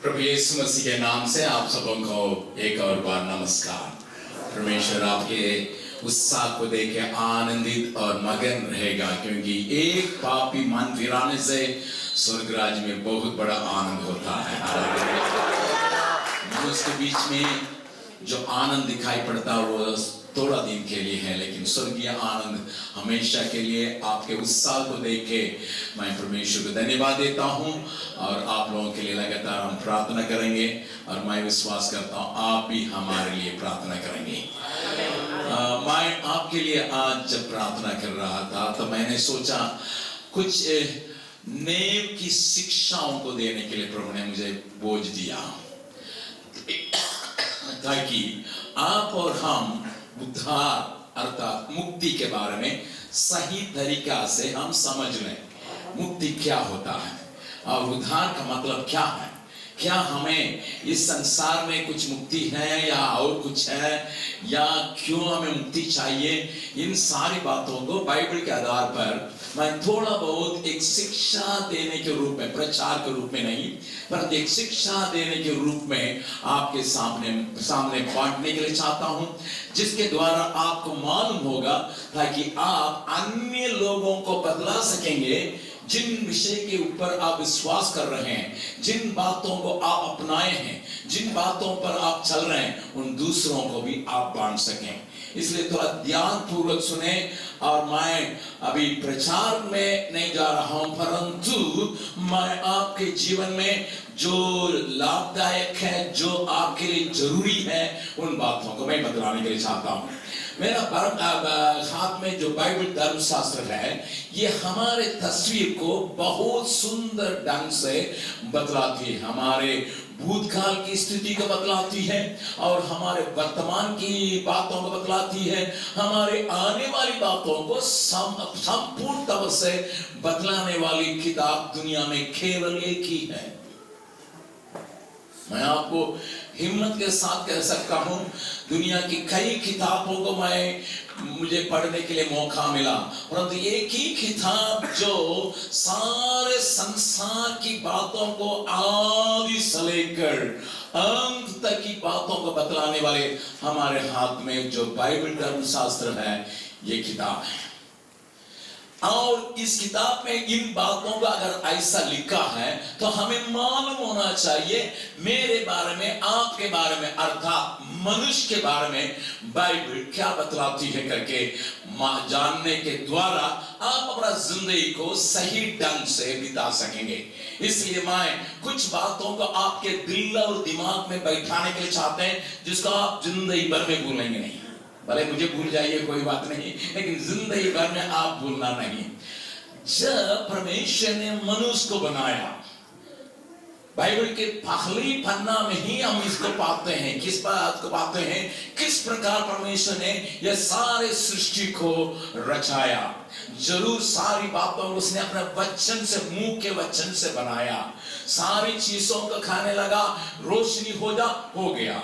प्रभु यीशु मसीह के नाम से आप सबों को एक और बार नमस्कार। परमेश्वर आपके उत्साह को देख के आनंदित और मगन रहेगा, क्योंकि एक पापी मन फिराने से स्वर्ग राज्य में बहुत बड़ा आनंद होता है। मनुष्य के बीच में जो आनंद दिखाई पड़ता है वो थोड़ा दिन के लिए है, लेकिन स्वर्गीय आनंद हमेशा के लिए। आपके उत्साह को देख के मैं परमेश्वर को धन्यवाद देता हूं और आप लोगों के लिए लगातार हम प्रार्थना करेंगे और मैं विश्वास करता हूं आप भी हमारे लिए प्रार्थना करेंगे। मैं आपके लिए आज जब प्रार्थना कर रहा था तो मैंने सोचा कुछ नेव की शिक्षाओं को देने के लिए प्रभु ने मुझे बोझ दिया, ताकि आप और हम उद्धार अर्थात मुक्ति के बारे में सही तरीका से हम समझ लें। मुक्ति क्या होता है और उद्धार का मतलब क्या है? क्या हमें इस संसार में कुछ मुक्ति है या और कुछ है, या क्यों हमें मुक्ति चाहिए? इन सारी बातों को बाइबल के आधार पर मैं थोड़ा बहुत एक शिक्षा देने के रूप में, प्रचार के रूप में नहीं, पर एक शिक्षा देने के रूप में आपके सामने बांटने के लिए चाहता हूं, जिसके द्वारा आपको मालूम होगा, ताकि आप अन्य लोगों को बतला सकेंगे जिन विषय के ऊपर आप विश्वास कर रहे हैं, जिन बातों को आप अपनाए हैं, जिन बातों पर आप चल रहे हैं, उन दूसरों को भी आप बांट सकें। इसलिए थोड़ा ध्यान पूर्वक सुने। और मैं अभी प्रचार में नहीं जा रहा हूं, परंतु मैं आपके जीवन में जो लाभदायक है, जो आपके लिए जरूरी है, उन बातों को मैं बतलाने के लिए चाहता हूं। मेरा हाथ में जो बाइबल धर्मशास्त्र है, ये हमारे तस्वीर को बहुत सुंदर ढंग से बतलाती है। हमारे भूतकाल की स्थिति को बतलाती है और हमारे वर्तमान की बातों को बतलाती है। हमारे आने वाली बातों को संपूर्ण तरह से बतलाने वाली किताब दुनिया में केवल एक ही है। मैं आपको हिम्मत के साथ कह सकता हूं, दुनिया की कई किताबों को मुझे पढ़ने के लिए मौका मिला, परंतु एक ही किताब जो सारे संसार की बातों को आदि से लेकर अंत तक की बातों को बतलाने वाले हमारे हाथ में जो बाइबल धर्मशास्त्र है, ये किताब है। और इस किताब में इन बातों का अगर ऐसा लिखा है तो हमें मालूम होना चाहिए मेरे बारे में, आपके बारे में, अर्थात मनुष्य के बारे में बाइबल क्या बतलाती है करके जानने के द्वारा आप अपना जिंदगी को सही ढंग से बिता सकेंगे। इसलिए मैं कुछ बातों को आपके दिल और दिमाग में बैठाने के लिए चाहते हैं, जिसको आप जिंदगी भर में भूलेंगे नहीं। भले मुझे भूल जाइए, कोई बात नहीं, लेकिन जिंदगी भर में आप भूलना नहीं। जब परमेश्वर ने मनुष्य को बनाया, बाइबल के पहली पन्ना में ही हम इसको पाते हैं। किस बात को पाते हैं? किस प्रकार परमेश्वर ने यह सारे सृष्टि को रचाया। जरूर सारी बातों को उसने अपने वचन से, मुंह के वचन से बनाया। सारी चीजों को खाने लगा, रोशनी हो गया,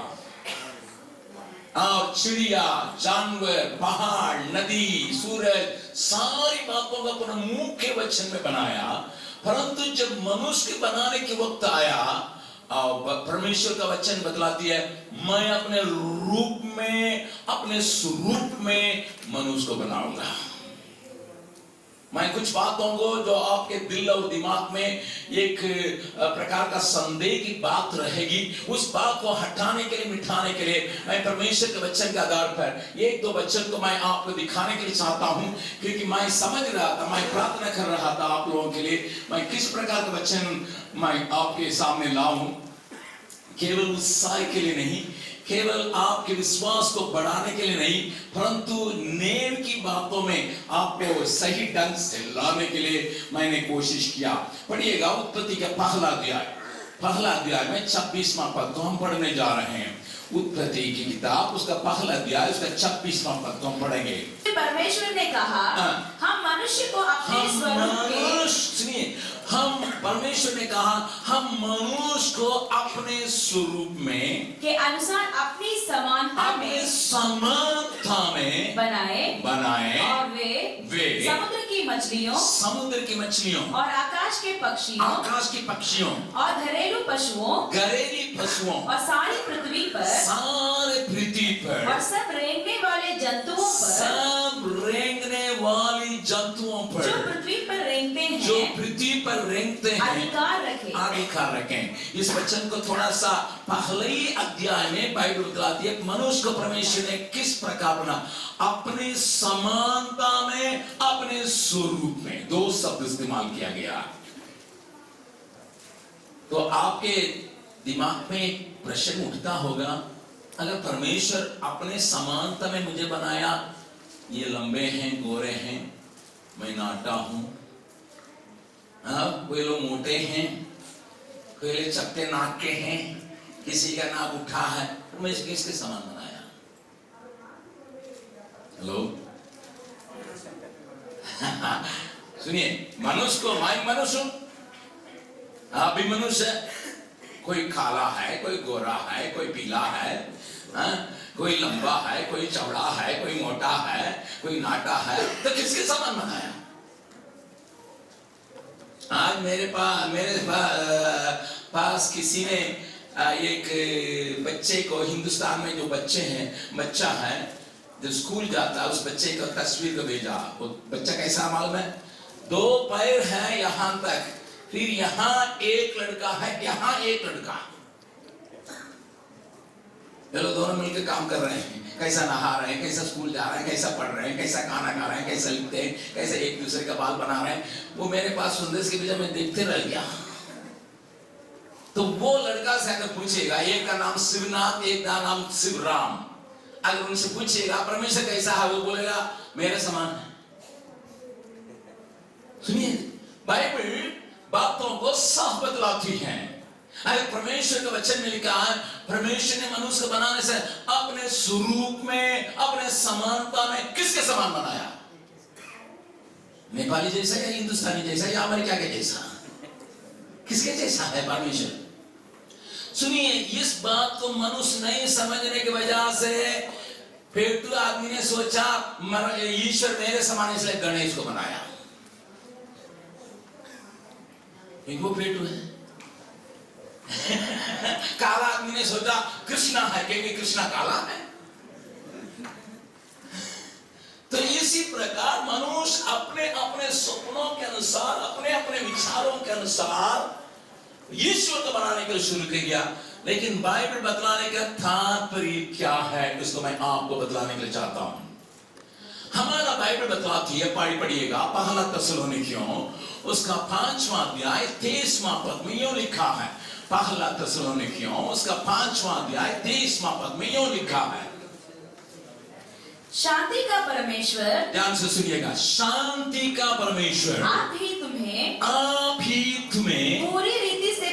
और चिड़िया, जानवर, पहाड़, नदी, सूरज, सारी बातों को अपने मुंह के वचन में बनाया। परंतु जब मनुष्य के बनाने के वक्त आया, और परमेश्वर का वचन बतलाती है, मैं अपने रूप में, अपने स्वरूप में मनुष्य को बनाऊंगा। मैं कुछ बातों को जो आपके दिल और दिमाग में एक प्रकार का संदेह की बात रहेगी, उस बात को हटाने के लिए, मिटाने के लिए मैं परमेश्वर के वचन के आधार पर एक दो वचन को मैं आपको दिखाने के लिए चाहता हूं, क्योंकि मैं समझ रहा था, मैं प्रार्थना कर रहा था आप लोगों के लिए, मैं किस प्रकार का वचन मैं आपके सामने लाऊं। केवल उत्साह के लिए नहीं, केवल आपके विश्वास को बढ़ाने के लिए नहीं, परंतु नेम की बातों में आपको सही ढंग से लाने के लिए मैंने कोशिश किया। पढ़िएगा उत्पत्ति का पहला अध्याय में 26वां पद को हम पढ़ने जा रहे हैं। उत्पत्ति की किताब, उसका पहला अध्याय, उसका 26वां पद को हम पढ़ेंगे। परमेश्वर ने कहा, हम मनुष्य को अपने स्वरूप के, सुनिए, हम परमेश्वर ने कहा हम मनुष्य को अपने स्वरूप में के अनुसार अपनी समानता अपने में समानता में बनाए और वे समुद्र की मछलियों और आकाश के पक्षियों और घरेलू पशुओं और सारी पृथ्वी पर और सब रेंगने वाले जंतुओं पर जो पृथ्वी पर रेंगते हैं अधिकार रखें। इस वचन को थोड़ा सा पहले ही अध्याय में बाइबल बताती है मनुष्य को परमेश्वर ने किस प्रकार बना, अपने समानता में अपने स्वरूप में। दो शब्द इस्तेमाल किया गया। तो आपके दिमाग में प्रश्न उठता होगा, अगर परमेश्वर अपने समानता में मुझे बनाया, ये लंबे हैं, गोरे हैं, मैं नाटा हूं, कोई लोग मोटे हैं, कोई लोग चपटे नाक के हैं, किसी का नाक उठा है, तो मैं किसके समान बनाया? हेलो सुनिए, मनुष्य को मैं मनुष्य हूं, आप भी मनुष्य है। कोई काला है, कोई गोरा है, कोई पीला है, कोई लंबा है, कोई चौड़ा है, कोई मोटा है, कोई नाटा है, तो किसके समान बनाया? आज मेरे पास किसी ने एक बच्चे को, हिंदुस्तान में जो बच्चे हैं, बच्चा है जो स्कूल जाता है, उस बच्चे का तस्वीर को भेजा। वो बच्चा कैसा मालूम है? 2 पैर है यहां तक, फिर यहां एक लड़का है, यहां एक लड़का। ये लोग दोनों मिलकर काम कर रहे हैं, कैसा नहा रहे हैं, कैसा स्कूल जा रहे हैं, कैसा पढ़ रहे हैं, कैसा खाना खा रहे हैं, कैसा लिखते हैं, कैसे एक दूसरे का बाल बना रहे हैं। वो मेरे पास संदेश के बीच में देखते रह गया। तो वो लड़का से अगर पूछेगा, एक का नाम शिवनाथ, एक का नाम शिवराम, अगर उनसे पूछेगा परमेश्वर कैसा है, वो बोलेगा मेरे समान है। सुनिए, बाइबल बातों को साफ बतलाती है। अगर परमेश्वर का वचन में लिखा है, परमेश्वर ने मनुष्य को बनाने से अपने स्वरूप में, अपने समानता में किसके समान बनाया? नेपाली जैसा या हिंदुस्तानी जैसा या अमेरिका के जैसा? किसके जैसा है परमेश्वर? सुनिए, इस बात को मनुष्य नहीं समझने की वजह से पेटू आदमी ने सोचा ईश्वर मेरे समान, इसलिए गणेश को बनाया। वो पेटू है। काला आदमी ने सोचा कृष्णा है, क्योंकि कृष्णा काला है। तो इसी प्रकार मनुष्य अपने अपने सपनों के अनुसार, अपने अपने विचारों के अनुसार ईश्वर को बनाने के लिए शुरू कर दिया। लेकिन बाइबल बतलाने का तात्पर्य क्या है, इसको मैं आपको बतलाने के लिए चाहता हूं। हमारा बाइबल बतलाती है, पढ़िएगा, पहला थिस्सलुनीकियों उसका 5वां अध्याय 23वां पद में यूं लिखा है। पहला थिस्सलुनीकियों उसका 5वां अध्याय 23वां पद में यूं लिखा है, शांति का परमेश्वर, ध्यान से सुनिएगा, शांति का परमेश्वर आप ही तुम्हें पूरी रीति से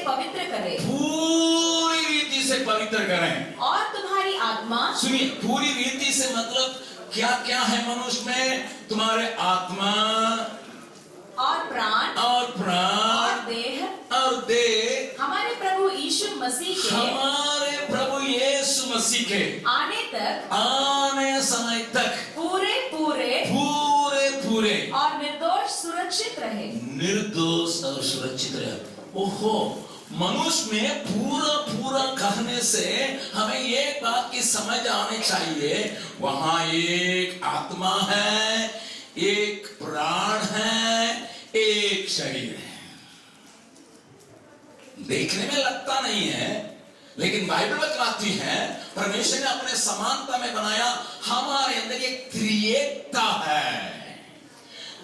पवित्र करें और तुम्हारी आत्मा, सुनिए, पूरी रीति से मतलब क्या क्या है मनुष्य में? तुम्हारे आत्मा और प्राण और देह हमारे प्रभु यीशु मसीह के आने समय तक पूरे और निर्दोष सुरक्षित रहे। ओहो, मनुष्य में पूरा कहने से हमें एक बात की समझ आनी चाहिए, वहां एक आत्मा है, एक प्राण है, एक शरीर है। देखने में लगता नहीं है, लेकिन बाइबल बतलाती है परमेश्वर ने अपने समानता में बनाया। हमारे अंदर एक त्रिएकता है।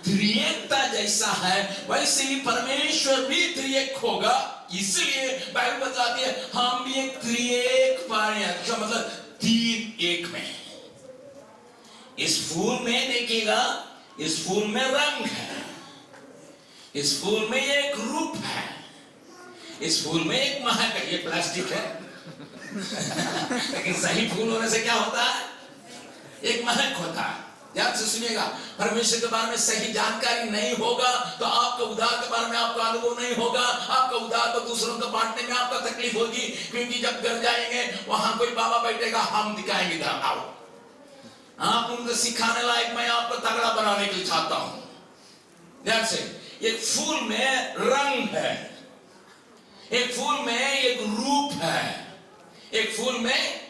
त्रिएकता जैसा है वैसे ही परमेश्वर भी त्रिएक होगा। इसलिए बाइबल बताती है हम भी एक त्रिएक पाए, जो मतलब 3 एक में। इस फूल में देखिएगा, इस फूल में रंग है, इस फूल में एक रूप है, इस फूल में एक महक है। ये प्लास्टिक है लेकिन सही फूल होने से क्या होता है? एक महक होता है। ध्यान से सुनिएगा, परमेश्वर के बारे में सही जानकारी नहीं होगा तो आपका उद्धार के बारे में आपका अनुभव नहीं होगा, आपका उद्धार को दूसरों को बांटने में आपका तकलीफ होगी, क्योंकि जब घर जाएंगे वहां कोई बाबा बैठेगा, हम दिखाएंगे धर्म, आओ आप उनको सिखाने लायक, मैं आपको तगड़ा बनाने के लिए चाहता हूं। ध्यान से, एक फूल में रंग है, एक फूल में एक रूप है, एक फूल में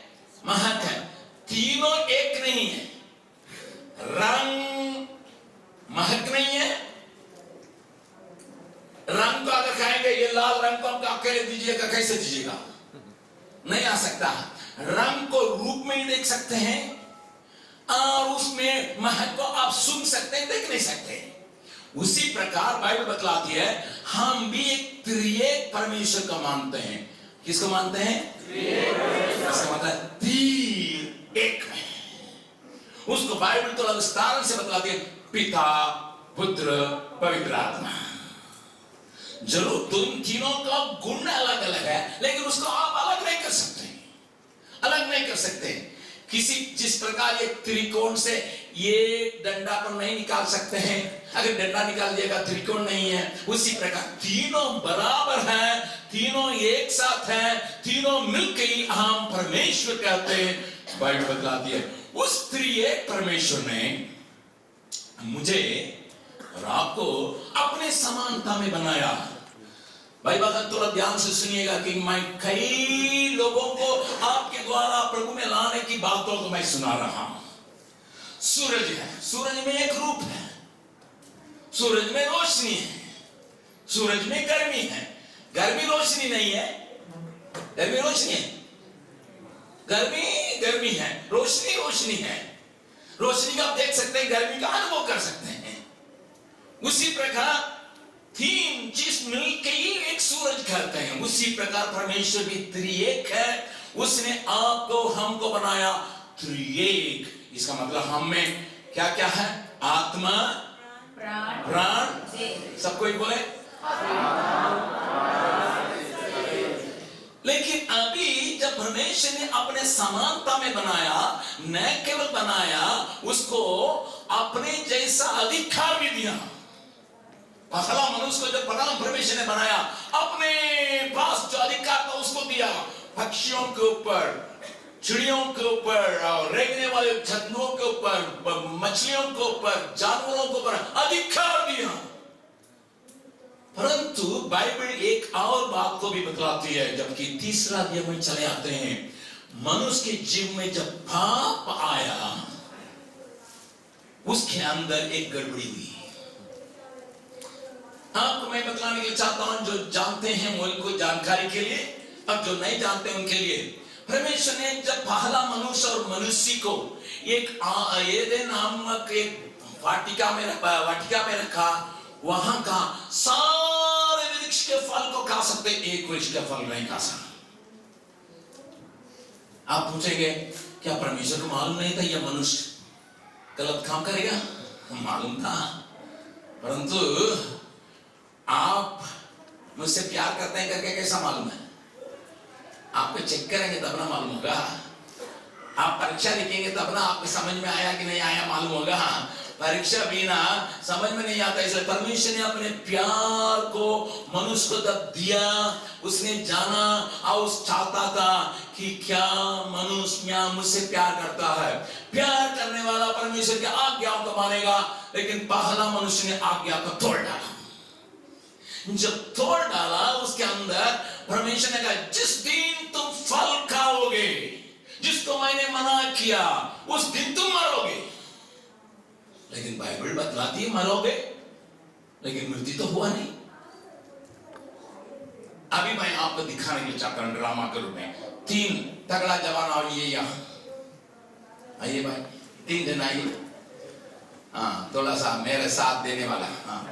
महक है, तीनों एक नहीं है। रंग महक नहीं है। रंग को अगर कहेंगे ये लाल रंग को हमको अकेले दीजिएगा, कैसे दीजिएगा? नहीं आ सकता। रंग को रूप में ही देख सकते हैं और उसमें महक को आप सुन सकते हैं, देख नहीं सकते। उसी प्रकार बाइबल बतलाती है हम भी एक त्रिएक परमेश्वर को मानते हैं। किसको मानते हैं? इसका मतलब तीन एक में। उसको बाइबल तो विस्तार से बतलाती है, पिता, पुत्र, पवित्र आत्मा। जरूर तुम तीनों का गुण अलग अलग है, लेकिन उसको आप अलग नहीं कर सकते, अलग नहीं कर सकते। किसी जिस प्रकार एक त्रिकोण से ये डंडा को नहीं निकाल सकते हैं, अगर डंडा निकाल दिएगा त्रिकोण नहीं है, उसी प्रकार तीनों बराबर हैं, तीनों एक साथ हैं, तीनों मिलकर ही हम परमेश्वर कहते हैं। बाइबल बतलाती है उस त्रिएक परमेश्वर ने मुझे और आपको अपने समानता में बनाया। भाई बात थोड़ा ध्यान से सुनिएगा कि मैं कई लोगों को आपके द्वारा प्रभु में लाने की बातों को मैं सुना रहा हूं। सूरज है, सूरज में एक रूप है, सूरज में रोशनी है, सूरज में गर्मी है। गर्मी रोशनी नहीं है, गर्मी रोशनी है, गर्मी गर्मी है, रोशनी रोशनी है। रोशनी का आप देख सकते हैं, गर्मी का अनुभव कर सकते हैं। उसी प्रकार तीन चीज मिलकर ही एक सूरज कहते हैं। उसी प्रकार परमेश्वर भी त्रिएक है, उसने आपको हमको बनाया त्रिएक। इसका मतलब हम में क्या क्या है? आत्मा, प्राण, सब कोई बोले। लेकिन अभी जब परमेश्वर ने अपने समानता में बनाया, न केवल बनाया, उसको अपने जैसा अधिकार भी दिया। पहला मनुष्य को जब प्रथम परमेश्वर ने बनाया, अपने पास जो अधिकार था उसको दिया। पक्षियों के ऊपर, चिड़ियों के ऊपर और रेंगने वाले जंतुओं के ऊपर, मछलियों के ऊपर, जानवरों के ऊपर अधिकार दिया। परंतु बाइबल एक और बात को भी बतलाती है, जबकि तीसरा अध्याय में चले आते हैं, मनुष्य के जीवन में जब पाप आया, उसके अंदर एक गड़बड़ी हुई। आपको मैं बतलाने के लिए चाहता हूं, जो जानते हैं उनको जानकारी के लिए, अब जो नहीं जानते उनके लिए। परमेश्वर ने जब पहला मनुष्य और मनुष्य को एक एदेन नामक एक वाटिका में रखा, वहां का सारे वृक्ष के फल को खा सकते, एक वृक्ष का फल नहीं खा सकते। आप पूछेंगे क्या परमेश्वर को मालूम नहीं था यह मनुष्य गलत काम करेगा? मालूम था, परंतु आप मुझसे प्यार करते हैं करके कैसा मालूम है? आपको चेक करेंगे तब ना मालूम होगा। आप परीक्षा लिखेंगे तब ना आपको समझ में आया कि नहीं आया मालूम होगा। परीक्षा बिना समझ में नहीं आता। इसलिए परमेश्वर ने अपने प्यार को मनुष्य को तब दिया, उसने जाना और चाहता था कि क्या मनुष्य मुझसे प्यार करता है। प्यार करने वाला परमेश्वर की आज्ञाओं को मानेगा, लेकिन पहला मनुष्य ने आज्ञा को तोड़ डाला। जब तोड़ डाला, उसके अंदर परमेश्वर ने कहा जिस दिन तुम फल खाओगे, जिसको मैंने मना किया, उस दिन तुम मरोगे। लेकिन बाइबल बतलाती है मरोगे, लेकिन मृत्यु तो हुआ नहीं। अभी मैं आपको दिखाने के लिए चाहता हूं ड्रामा के रूप में। 3 तगड़ा जवान और ये यहां आइए भाई, 3 दिन आइए। हाँ, थोड़ा सा मेरे साथ देने वाला। हाँ,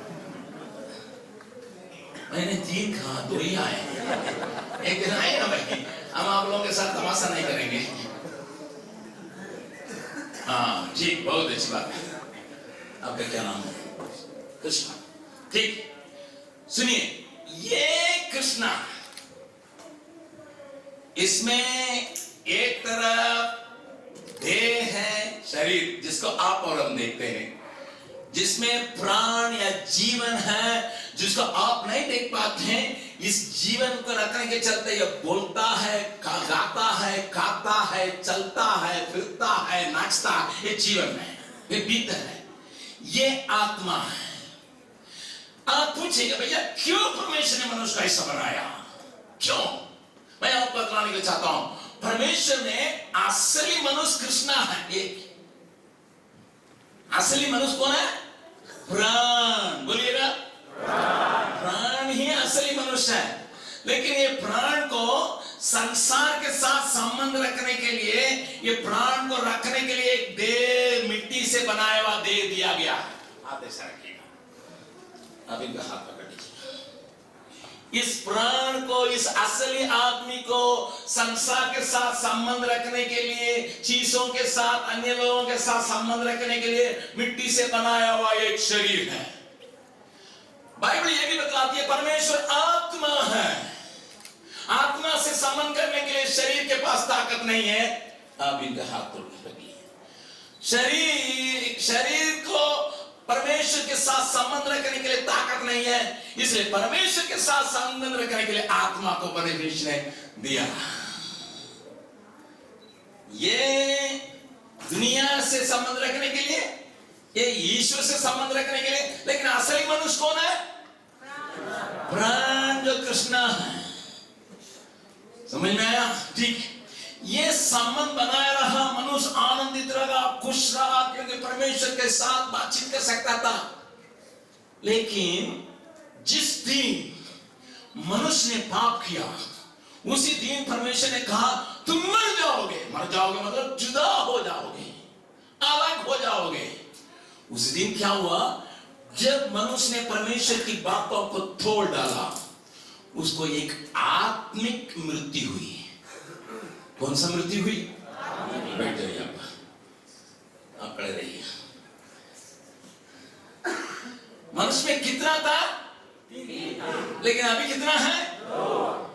मैंने 3 कहा, 2 ही आए। एक दिन आए ना भाई, हम आप लोगों के साथ तमाशा नहीं करेंगे। हाँ ठीक, बहुत अच्छी बात है। आपका क्या नाम है? कृष्णा। ठीक, सुनिए, ये कृष्णा, इसमें एक तरफ देह है, शरीर जिसको आप और हम देखते हैं, जिसमें प्राण या जीवन है, जिसको आप नहीं देख पाते हैं, इस जीवन को रखने के चलते ये बोलता है, गाता है, खाता है, चलता है, फिरता है, नाचता है, ये जीवन है, ये भीतर है, ये आत्मा है। आप पूछेंगे भैया क्यों परमेश्वर ने मनुष्य को ऐसा बनाया, क्यों? मैं आपको बतलाने को चाहता हूं, परमेश्वर ने असली मनुष्य कृष्णा है। ये असली मनुष्य कौन है? प्राण, बोलिएगा प्राण ही असली मनुष्य है। लेकिन ये प्राण को संसार के साथ संबंध रखने के लिए, ये प्राण को रखने के लिए एक देह मिट्टी से बनाया हुआ देह दिया गया। आप ऐसा रखिएगा, आप इनका हाथ पकड़ लीजिए। इस प्राण को, इस असली आदमी को संसार के साथ संबंध रखने के लिए, चीजों के साथ, अन्य लोगों के साथ संबंध रखने के लिए मिट्टी से बनाया हुआ एक शरीर है। बाइबल ये भी बताती है परमेश्वर आत्मा है, आत्मा से संबंध करने के लिए शरीर के पास ताकत नहीं है। आप इनका हाथ तोड़ लगी। शरीर को परमेश्वर के साथ संबंध रखने के लिए ताकत नहीं है, इसलिए परमेश्वर के साथ संबंध रखने के लिए आत्मा को परमेश्वर ने दिया। ये दुनिया से संबंध रखने के लिए, ये ईश्वर से संबंध रखने के लिए, लेकिन असली मनुष्य कौन है? प्राण, जो कृष्णा है। समझ में आया? ठीक। ये संबंध बनाया रहा, मनुष्य आनंदित रहा, खुश रहा, क्योंकि परमेश्वर के साथ बातचीत कर सकता था। लेकिन जिस दिन मनुष्य ने पाप किया, उसी दिन परमेश्वर ने कहा तुम मर जाओगे। मर जाओगे मतलब जुदा हो जाओगे, अलग हो जाओगे। उस दिन क्या हुआ? जब मनुष्य ने परमेश्वर की बातों को तोड़ डाला, उसको एक आत्मिक मृत्यु हुई। कौन सा मृत्यु हुई? बैठ जाइए, आप खड़े रहिए। मनुष्य में कितना था? लेकिन अभी कितना है?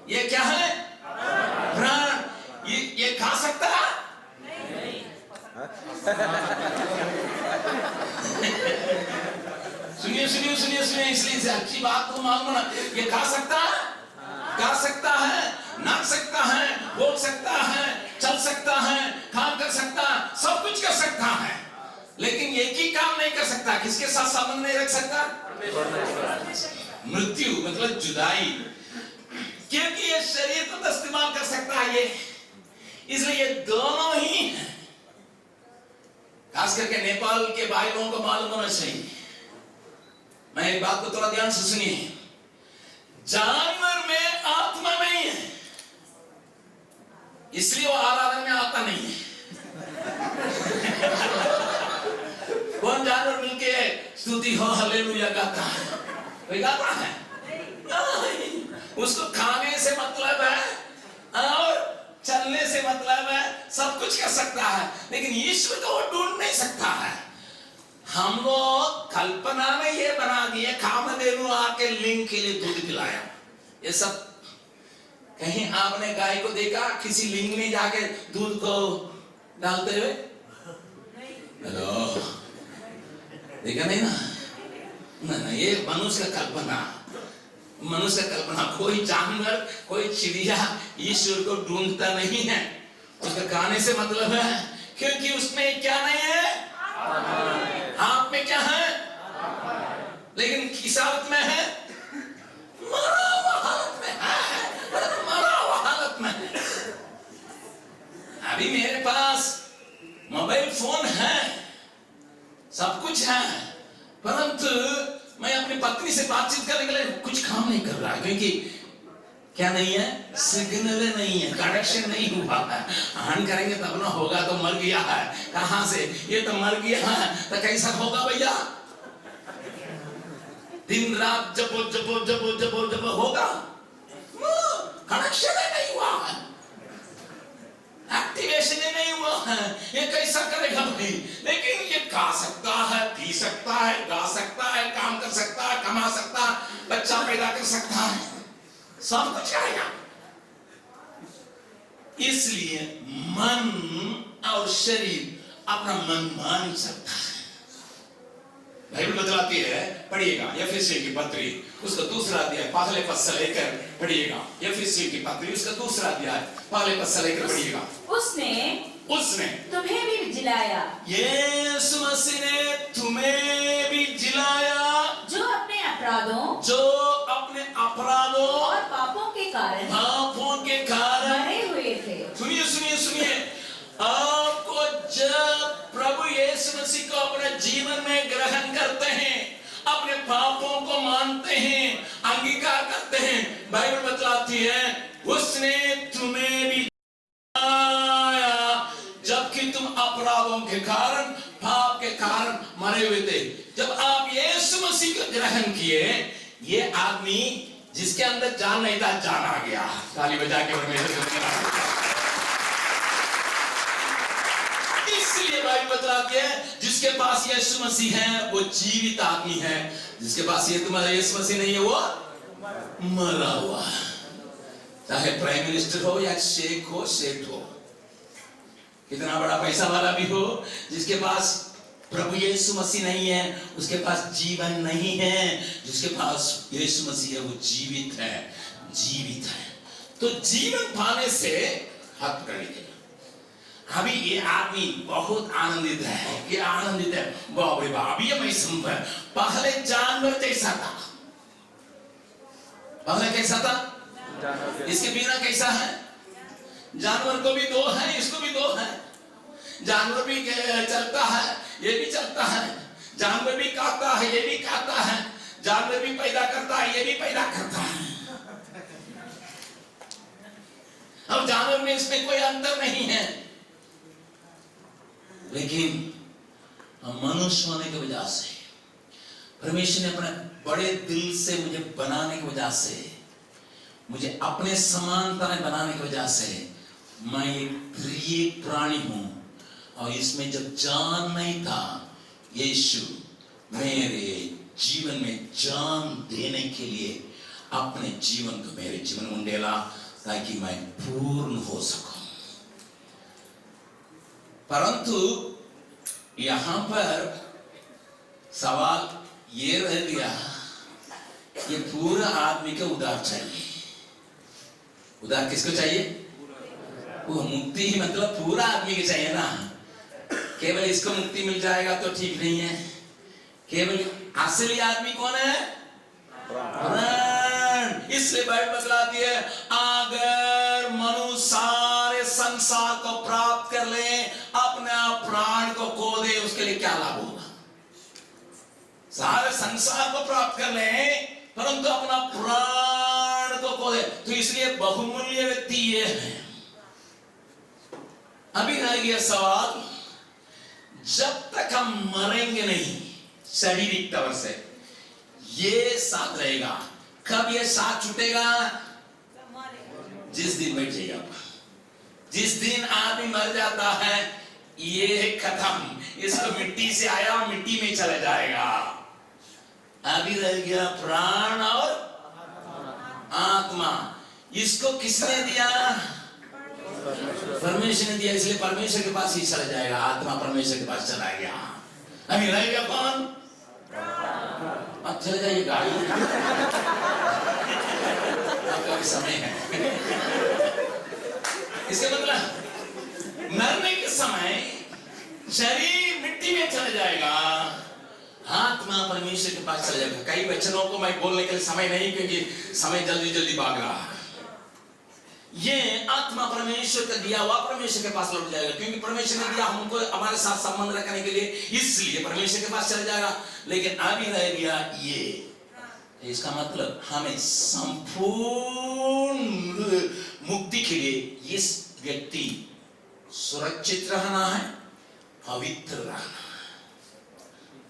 ये क्या है? प्राण। ये खा सकता है? सुनिए सुनिए सुनिए सुनिए, इसलिए से अच्छी बात को मालूम ना। ये खा सकता है, गा सकता है, नाच सकता है, बोल सकता है, चल सकता है, काम कर सकता है, सब कुछ कर सकता है, लेकिन एक ही काम नहीं कर सकता। किसके साथ संबंध नहीं रख सकता? मृत्यु मतलब जुदाई। क्योंकि ये शरीर को तो इस्तेमाल कर सकता है ये, इसलिए ये दोनों ही, खास करके नेपाल के भाई लोगों को मालूम होना चाहिए। मैं एक बात को थोड़ा ध्यान से सुनिए, जानवर में आत्मा नहीं है, इसलिए वो आराधना में आता नहीं है। कौन जानवर मिलके स्तुति हो हालेलुया गाता है? कोई गाता है? नहीं। उसको खाने से मतलब है और चलने से मतलब है, सब कुछ कर सकता है, लेकिन ईश्वर को वो ढूंढ नहीं सकता है। हम लोग कल्पना में ये बना दिए, कामधेनु आके लिंग के लिए दूध पिलाया। ये सब कहीं आपने गाय को देखा किसी लिंग में जाके दूध को डालते हुए? हेलो, देखा नहीं ना? ना, ये मनुष्य का कल्पना, मनुष्य का कल्पना। कोई जानवर, कोई चिड़िया ईश्वर को ढूंढता नहीं है। उसका खाने से मतलब है, क्योंकि उसमें क्या नहीं है? आप में क्या है? लेकिन किस हालत में है? मरा हुआ हालत में है, मरा हुआ हालत में है। अभी मेरे पास मोबाइल फोन है, सब कुछ है, परंतु मैं अपनी पत्नी से बातचीत करने के लिए कुछ काम नहीं कर रहा, क्योंकि क्या नहीं है? सिग्नल नहीं है, कनेक्शन नहीं हुआ है। ऑन करेंगे तब ना होगा, तो मर गया है। कहां से? ये तो मर गया है, तो कैसा होगा भैया? दिन रात जबो जबो जबो जबो जबो होगा, कनेक्शन नहीं हुआ है, एक्टिवेशन ही नहीं हुआ है। ये कैसा करेगा भाई? लेकिन ये खा सकता है, पी सकता है, गा सकता है, काम कर सकता है, कमा सकता है, बच्चा पैदा कर सकता है, सब कुछ आएगा। इसलिए मन और शरीर अपना मनमानी चलता है। बाइबल बतलाती है, पढ़िएगा एफेसियों की पत्री उसका दूसरा अध्याय पहले पद से लेकर पढ़िएगा। एफेसियों की पत्री उसका दूसरा अध्याय पहले पद से लेकर पढ़िएगा। उसने तुम्हें भी जिलाया, यीशु मसीह ने तुम्हें भी जिलाया, जो अपने अपराधों और पापों के कारण मरे हुए थे। सुनिए सुनिए सुनिए, आपको जब प्रभु यीशु मसीह को अपने जीवन में ग्रहण करते हैं, अपने पापों को मानते हैं, अंगीकार करते हैं, बाइबल बतलाती है उसने तुम्हें भी जिलाया, जबकि तुम अपराधों के कारण, पाप के कारण मरे हुए थे। जब आप यीशु मसीह को ग्रहण किए, ये आदमी जिसके अंदर जान नहीं था, जान आ गया। ताली बजा के इसलिए बाइबल बतलाती है जिसके पास यीशु मसीह है वो जीवित आदमी है, जिसके पास ये तुम्हारा यीशु मसीह नहीं है वो मरा हुआ। चाहे प्राइम मिनिस्टर हो या शेख हो, सेठ हो, कितना बड़ा पैसा वाला भी हो, जिसके पास प्रभु यीशु मसीह नहीं है उसके पास जीवन नहीं है। जिसके पास यीशु मसीह है वो जीवित है, जीवित है। तो जीवन पाने से हाथ पकड़ लीजिए। अभी ये आदमी बहुत आनंदित है, ये आनंदित है, बाप रे बाप, ये मैं समझ। पहले जानवर कैसा था? पहले कैसा था? इसके बिना कैसा है? जानवर को भी दो है, इसको भी दो है। जानवर भी चलता है, ये भी चलता है। जानवर भी खाता है, ये भी खाता है। जानवर भी पैदा करता है, ये भी पैदा करता है। अब जानवर में इसमें कोई अंतर नहीं है, लेकिन हम मनुष्य होने की वजह से, परमेश्वर ने अपने बड़े दिल से मुझे बनाने की वजह से, मुझे अपने समानता में बनाने की वजह से, मैं एक त्रिएक प्राणी हूं। और इसमें जब जान नहीं था, यीशु मेरे जीवन में जान देने के लिए अपने जीवन को मेरे जीवन में डाला, ताकि मैं पूर्ण हो सकूं। परंतु यहां पर सवाल ये रह गया, ये पूरा आदमी को उद्धार चाहिए। उद्धार किसको चाहिए? वो मुक्ति ही मतलब पूरा आदमी को चाहिए ना। केवल इसको मुक्ति मिल जाएगा तो ठीक नहीं है। केवल असली आदमी कौन है? प्राण। इसलिए बाइबल बतलाती है, अगर मनुष्य सारे संसार को प्राप्त कर ले, अपने आप प्राण को खो दे, उसके लिए क्या लाभ होगा? सारे संसार को प्राप्त कर ले, परंतु अपना प्राण को खो दे। तो इसलिए बहुमूल्य व्यक्ति ये है। अभी रह गया सवाल, जब तक हम मरेंगे नहीं शारीरिक तौर से, ये साथ रहेगा। कब ये साथ छूटेगा? जिस दिन बैठ जाइए आप, जिस दिन आदमी मर जाता है, ये खत्म, इसको मिट्टी से आया मिट्टी में चला जाएगा। अभी रह गया प्राण और आत्मा। इसको किसने दिया? परमेश्वर ने दिया, इसलिए परमेश्वर के पास ही चला जाएगा। आत्मा परमेश्वर के पास चला गया। अभी रह गया कौन? अब चले जाइए गाड़ी, आपका भी समय है। इसका मतलब मरने के समय शरीर मिट्टी में चला जाएगा, आत्मा परमेश्वर के पास चला जाएगा। कई वचनों को मैं बोलने के लिए समय नहीं, क्योंकि समय जल्दी जल्दी भाग रहा है। ये आत्मा परमेश्वर का दिया हुआ परमेश्वर के पास लौट जाएगा, क्योंकि परमेश्वर ने दिया हमको हमारे साथ संबंध रखने के लिए, इसलिए परमेश्वर के पास चला जाएगा। लेकिन अभी रह गया ये, इसका मतलब हमें संपूर्ण मुक्ति के लिए इस व्यक्ति सुरक्षित रहना है, पवित्र रहना है।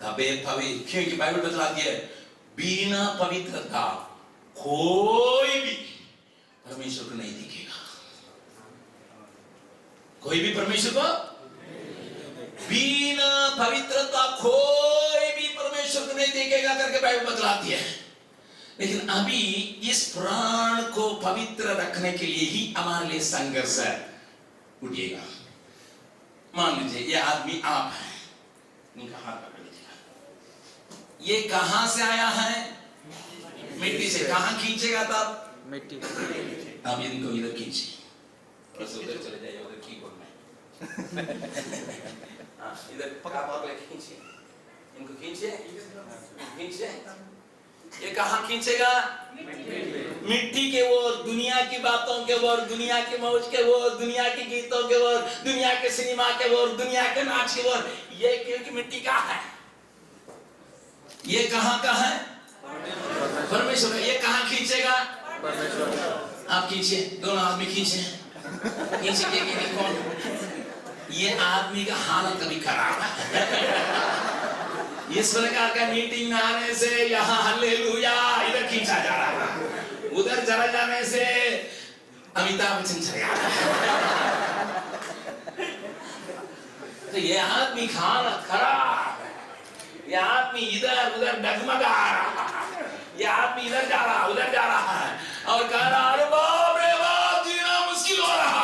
तबे पवित्र, क्योंकि बाइबल बतलाती है बिना पवित्रता कोई भी परमेश्वर को नहीं दिखेगा। कोई भी परमेश्वर को बिना पवित्रता कोई भी परमेश्वर को नहीं दिखेगा करके बाइबल बतलाती है। लेकिन अभी इस प्राण को पवित्र रखने के लिए ही हमारे लिए संघर्ष है। उठिएगा, मान लीजिए ये आदमी आप है, इनका हाथ पकड़ लीजिएगा। ये कहां से आया है? मिट्टी से। कहां खींचेगा तब? मिट्टी। अब इनको इधर खींचिए, बस उधर चले जाइए, उधर कीबोर्ड में। हाँ, इधर पकड़ खींचिए, इनको खींचिए, खींचिए। ये कहां खींचेगा? मिट्टी के वो, दुनिया की बातों के वो, दुनिया के मौज के वो, दुनिया के गीतों के वो, दुनिया के सिनेमा के वो, दुनिया के नाच के वो। ये क्योंकि मिट्टी का है। ये कहां का है? परमेश्वर। ये कहां खींचेगा? आप खींचिए, दोनों आदमी खींचे, खींचिए। कौन? ये आदमी का हालत कभी खराब है। इस प्रकार का मीटिंग में आने से यहाँ हालेलुया इधर खींचा जा रहा है, उधर चला जाने से अमिताभ बच्चन चले आ रहा है। तो ये आदमी हालत खराब है, ये आदमी इधर उधर डगमगा रहा है, ये आदमी इधर जा रहा उधर जा रहा है और कह रहा अरे बाप रे बाप, जीना मुश्किल हो रहा।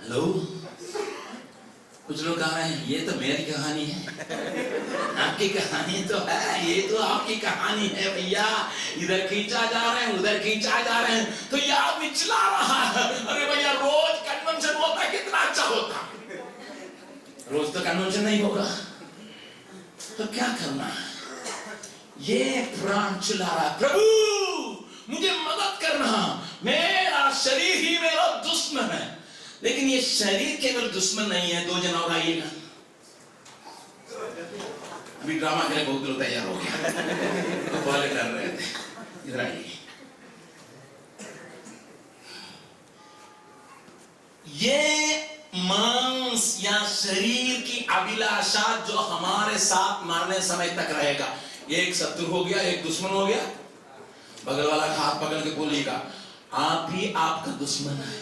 हेलो, कुछ लोग कह रहे हैं ये तो मेरी कहानी है। आपकी कहानी तो है, ये तो आपकी कहानी है भैया। इधर खींचा जा रहे हैं, उधर खींचा जा रहे हैं, तो ये आदमी चिल्ला रहा है अरे भैया रोज कन्वेंशन होता कितना अच्छा होता। रोज तो कन्वेंशन नहीं होगा, तो क्या करना? ये प्राण चिल्ला रहा, प्रभु मुझे मदद करना, मेरा शरीर ही मेरा दुश्मन है। लेकिन ये शरीर केवल दुश्मन नहीं है। 2 जन और आइएगा, अभी ड्रामा के लिए बहुत लोग तैयार हो गया, तो पहले कर रहे थे। इधर आइए। ये मांस या शरीर की अभिलाषा जो हमारे साथ मरने समय तक रहेगा। एक शत्रु हो गया, एक दुश्मन हो गया। बगल वाला का हाथ पकड़ के बोलिएगा आप ही आपका दुश्मन है।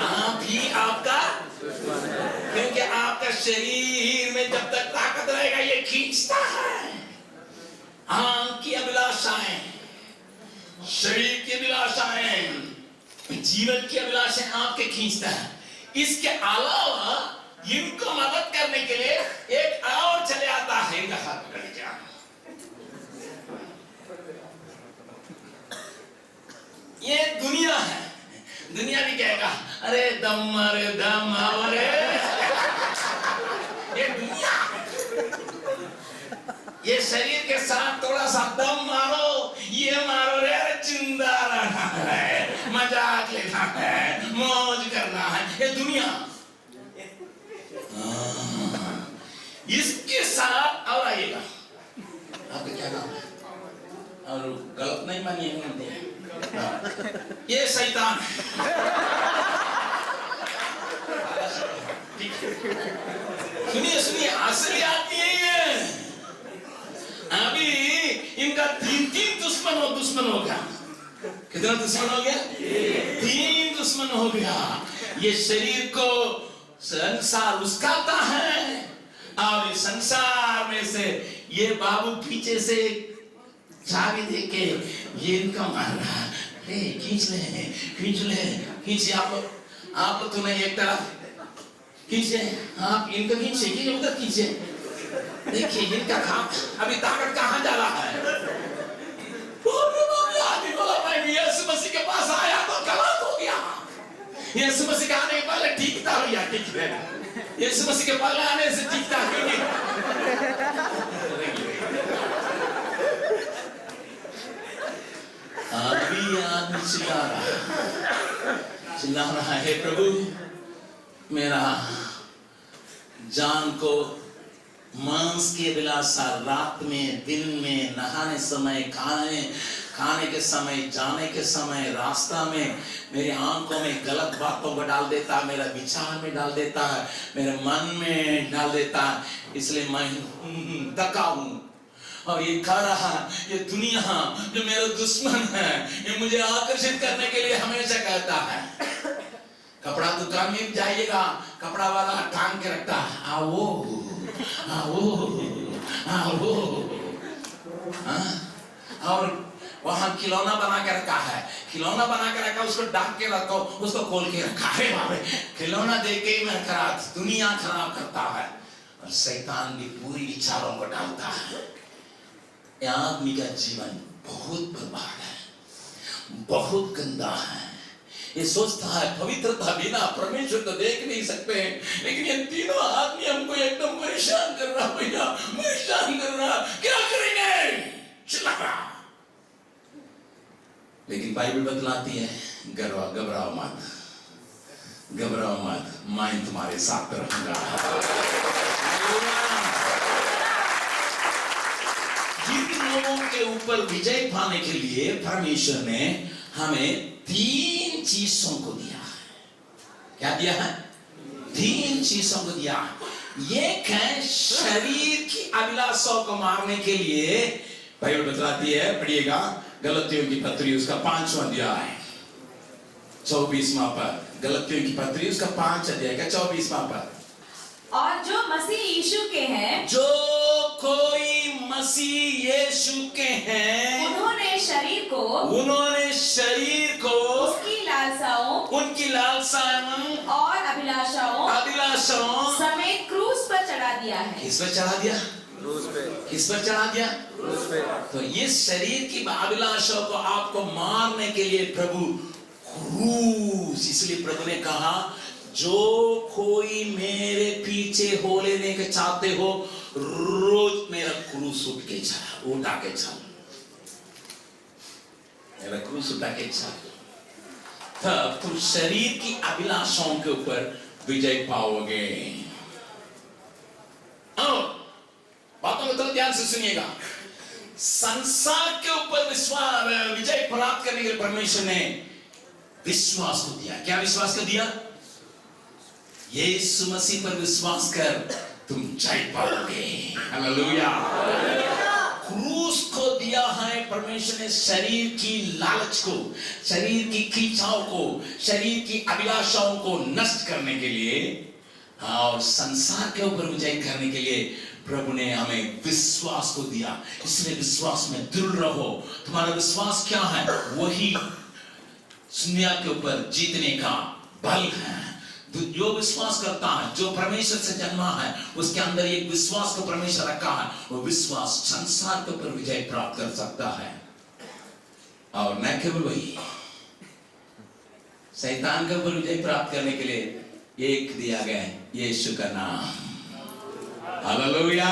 आप ही आपका, क्योंकि आपका शरीर में जब तक ताकत रहेगा ये खींचता है। आपकी अभिलाषाएं, शरीर की अभिलाषाएं, जीवन की अभिलाषाएं आपके खींचता है। इसके अलावा इनको मदद करने के लिए एक और चले आता है, इनका हाथ पकड़ लीजिए। ये दुनिया है। दुनिया भी कहेगा अरे दम अरे ये दुनिया, ये शरीर के साथ थोड़ा सा दम मारो, ये मारो रे, अरे जिंदा रहना है, मजाक लेना है, मौज करना है, ये दुनिया। इसके साथ और आइएगा। आपका क्या नाम है? और गलत नहीं मानिए, ये शैतान है। सुनिए सुनिए, असली आदमी यही है। अभी इनका 3 दुश्मन हो गया। कितना दुश्मन हो गया? 3 दुश्मन हो गया। ये शरीर को संसार उसकाता है और इस संसार में से ये बाबू पीछे से जाके देखे ये इनका मार रहा है। खींच ले खींचिए। आप तो नहीं, एक तरफ खींचे, आप इनको खींचे, उधर खींचे। देखिए इनका काम अभी ताकत कहां जा रहा है। आदमी बोला मैं यीशु मसीह के पास आया तो गलत हो गया। यीशु मसीह के आने के पहले ठीक था भैया, ठीक है। यीशु मसीह के पहले आने से ठीक था, आदमी चिल्ला रहा है प्रभु मेरा जान को मांस की अभिलाषा, रात में दिन में, नहाने समय, खाने के समय, जाने के समय, रास्ता में मेरी आंखों में गलत बातों को डाल देता है, मेरा विचार में डाल देता है, मेरे मन में डाल देता है। इसलिए मैं थका हूं। और ये कह रहा, ये दुनिया जो मेरा दुश्मन है, ये मुझे आकर्षित करने के लिए हमेशा कहता है। कपड़ा दुकान में जाइएगा, कपड़ा वाला टांग के रखता है, आओ आओ आओ। और वहां खिलौना बना के रखा है, खिलौना बना के रखा, उसको ढक के रखो, उसको खोल के रखा है। बाबे खिलौना दे के ही मैं खराब, दुनिया खराब करता है। और शैतान भी पूरी विचारों को डालता है। आदमी का जीवन बहुत बर्बाद है, बहुत गंदा है। ये सोचता है पवित्रता बिना परमेश्वर को देख नहीं सकते हैं, लेकिन ये तीनों आदमी हमको एकदम परेशान कर रहा, भैया परेशान कर रहा, क्या करेंगे, चिल्ला रहा। लेकिन बाइबल बतलाती है घबराओ मत, घबराओ मत, मैं तुम्हारे साथ रहूंगा। जिन लोगों के ऊपर विजय पाने के लिए परमेश्वर ने हमें 3 चीजों को दिया है। क्या दिया है? 3 चीजों को दिया है। एक है शरीर की अभिलाषाओं को मारने के लिए, बाइबल बतलाती है, पढ़िएगा गलतियों की पत्री उसका 5वां अध्याय 24वां पद। गलतियों की पत्री उसका 5 अध्याय का 24वां पद। और जो मसीह यीशु के हैं, जो कोई मसीह यीशु के हैं, उन्होंने शरीर को उसकी लालसाओं और अभिलाषाओं समेत क्रूस पर चढ़ा दिया है। किस पर चढ़ा दिया? किस पर चढ़ा दिया? तो ये शरीर की अभिलाषाओं को आपको मारने के लिए प्रभु क्रूस, इसलिए प्रभु ने कहा जो कोई मेरे पीछे हो लेने के चाहते हो, रोज मेरा क्रूस उठा के चल, मेरा क्रूस उठा के चल, तब तुम शरीर की अभिलाषाओं के ऊपर विजय पाओगे। बातों को तो ध्यान से सुनिएगा। संसार के ऊपर विजय प्राप्त करने के लिए परमेश्वर ने विश्वास को दिया। क्या विश्वास को दिया? यीशु मसीह पर विश्वास कर तुम जय पाओगे। हालेलुया। क्रूस को दिया है परमेश्वर ने शरीर की लालच को, शरीर की इच्छाओं को, शरीर की अभिलाषाओं को नष्ट करने के लिए और संसार के ऊपर विजय करने के लिए प्रभु ने हमें विश्वास को दिया। इसलिए विश्वास में दृढ़ रहो। तुम्हारा विश्वास क्या है? वही दुनिया के ऊपर जीतने का बल है। जो विश्वास करता है, जो परमेश्वर से जन्मा है, उसके अंदर एक विश्वास को परमेश्वर रखा है, वो विश्वास संसार के ऊपर विजय प्राप्त कर सकता है। और न केवल वही, शैतान के ऊपर विजय प्राप्त करने के लिए एक दिया गया है, यीशु का नाम। हालेलुया।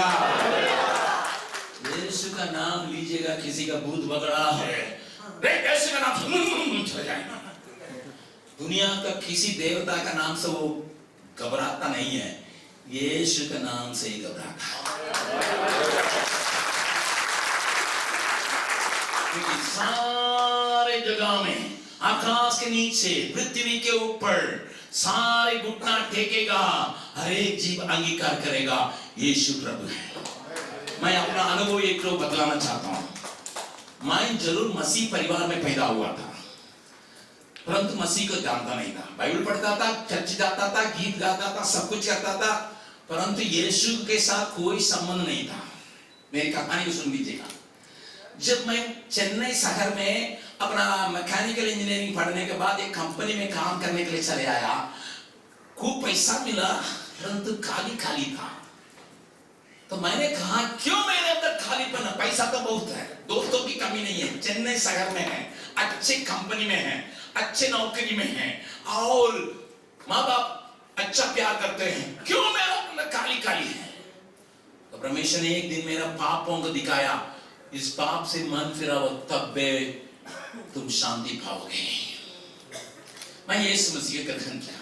यीशु का नाम लीजिएगा, किसी का भूत पकड़ा है, यीशु का नाम चला जाएगा। दुनिया का किसी देवता का नाम से वो घबराता नहीं है, यीशु का नाम से ही घबराता है। क्योंकि सारे जगह में, आकाश के नीचे, पृथ्वी के ऊपर सारे घुटना टेकेगा, हर एक जीव अंगीकार करेगा यीशु प्रभु है। मैं अपना अनुभव एक तो बतलाना चाहता हूं। मैं जरूर मसीह परिवार में पैदा हुआ था, परंतु मसीह को जानता नहीं था। बाइबल पढ़ता था, चर्च जाता था, गीत गाता था, सब कुछ करता था, परंतु यीशु के साथ कोई संबंध नहीं था। मेरी कहानी को सुन लीजिएगा। जब मैं चेन्नई शहर में अपना मैकेनिकल इंजीनियरिंग पढ़ने के बाद एक कंपनी में काम करने के लिए चले आया, खूब पैसा मिला, परंतु खाली खाली था। तो मैंने कहा क्यों मेरे अंदर खालीपन है? पैसा तो बहुत है, दोस्तों की कमी नहीं है, चेन्नई शहर में है, अच्छे कंपनी में है, अच्छे नौकरी में है, और माँ बाप अच्छा प्यार करते हैं, क्यों मेरा अंदर खाली खाली है? तो परमेश्वर ने एक दिन मेरा पापों को दिखाया, इस पाप से मन फिराओ, तब तुम शांति पाओगे। मैं यीशु मसीह का ग्रहण किया।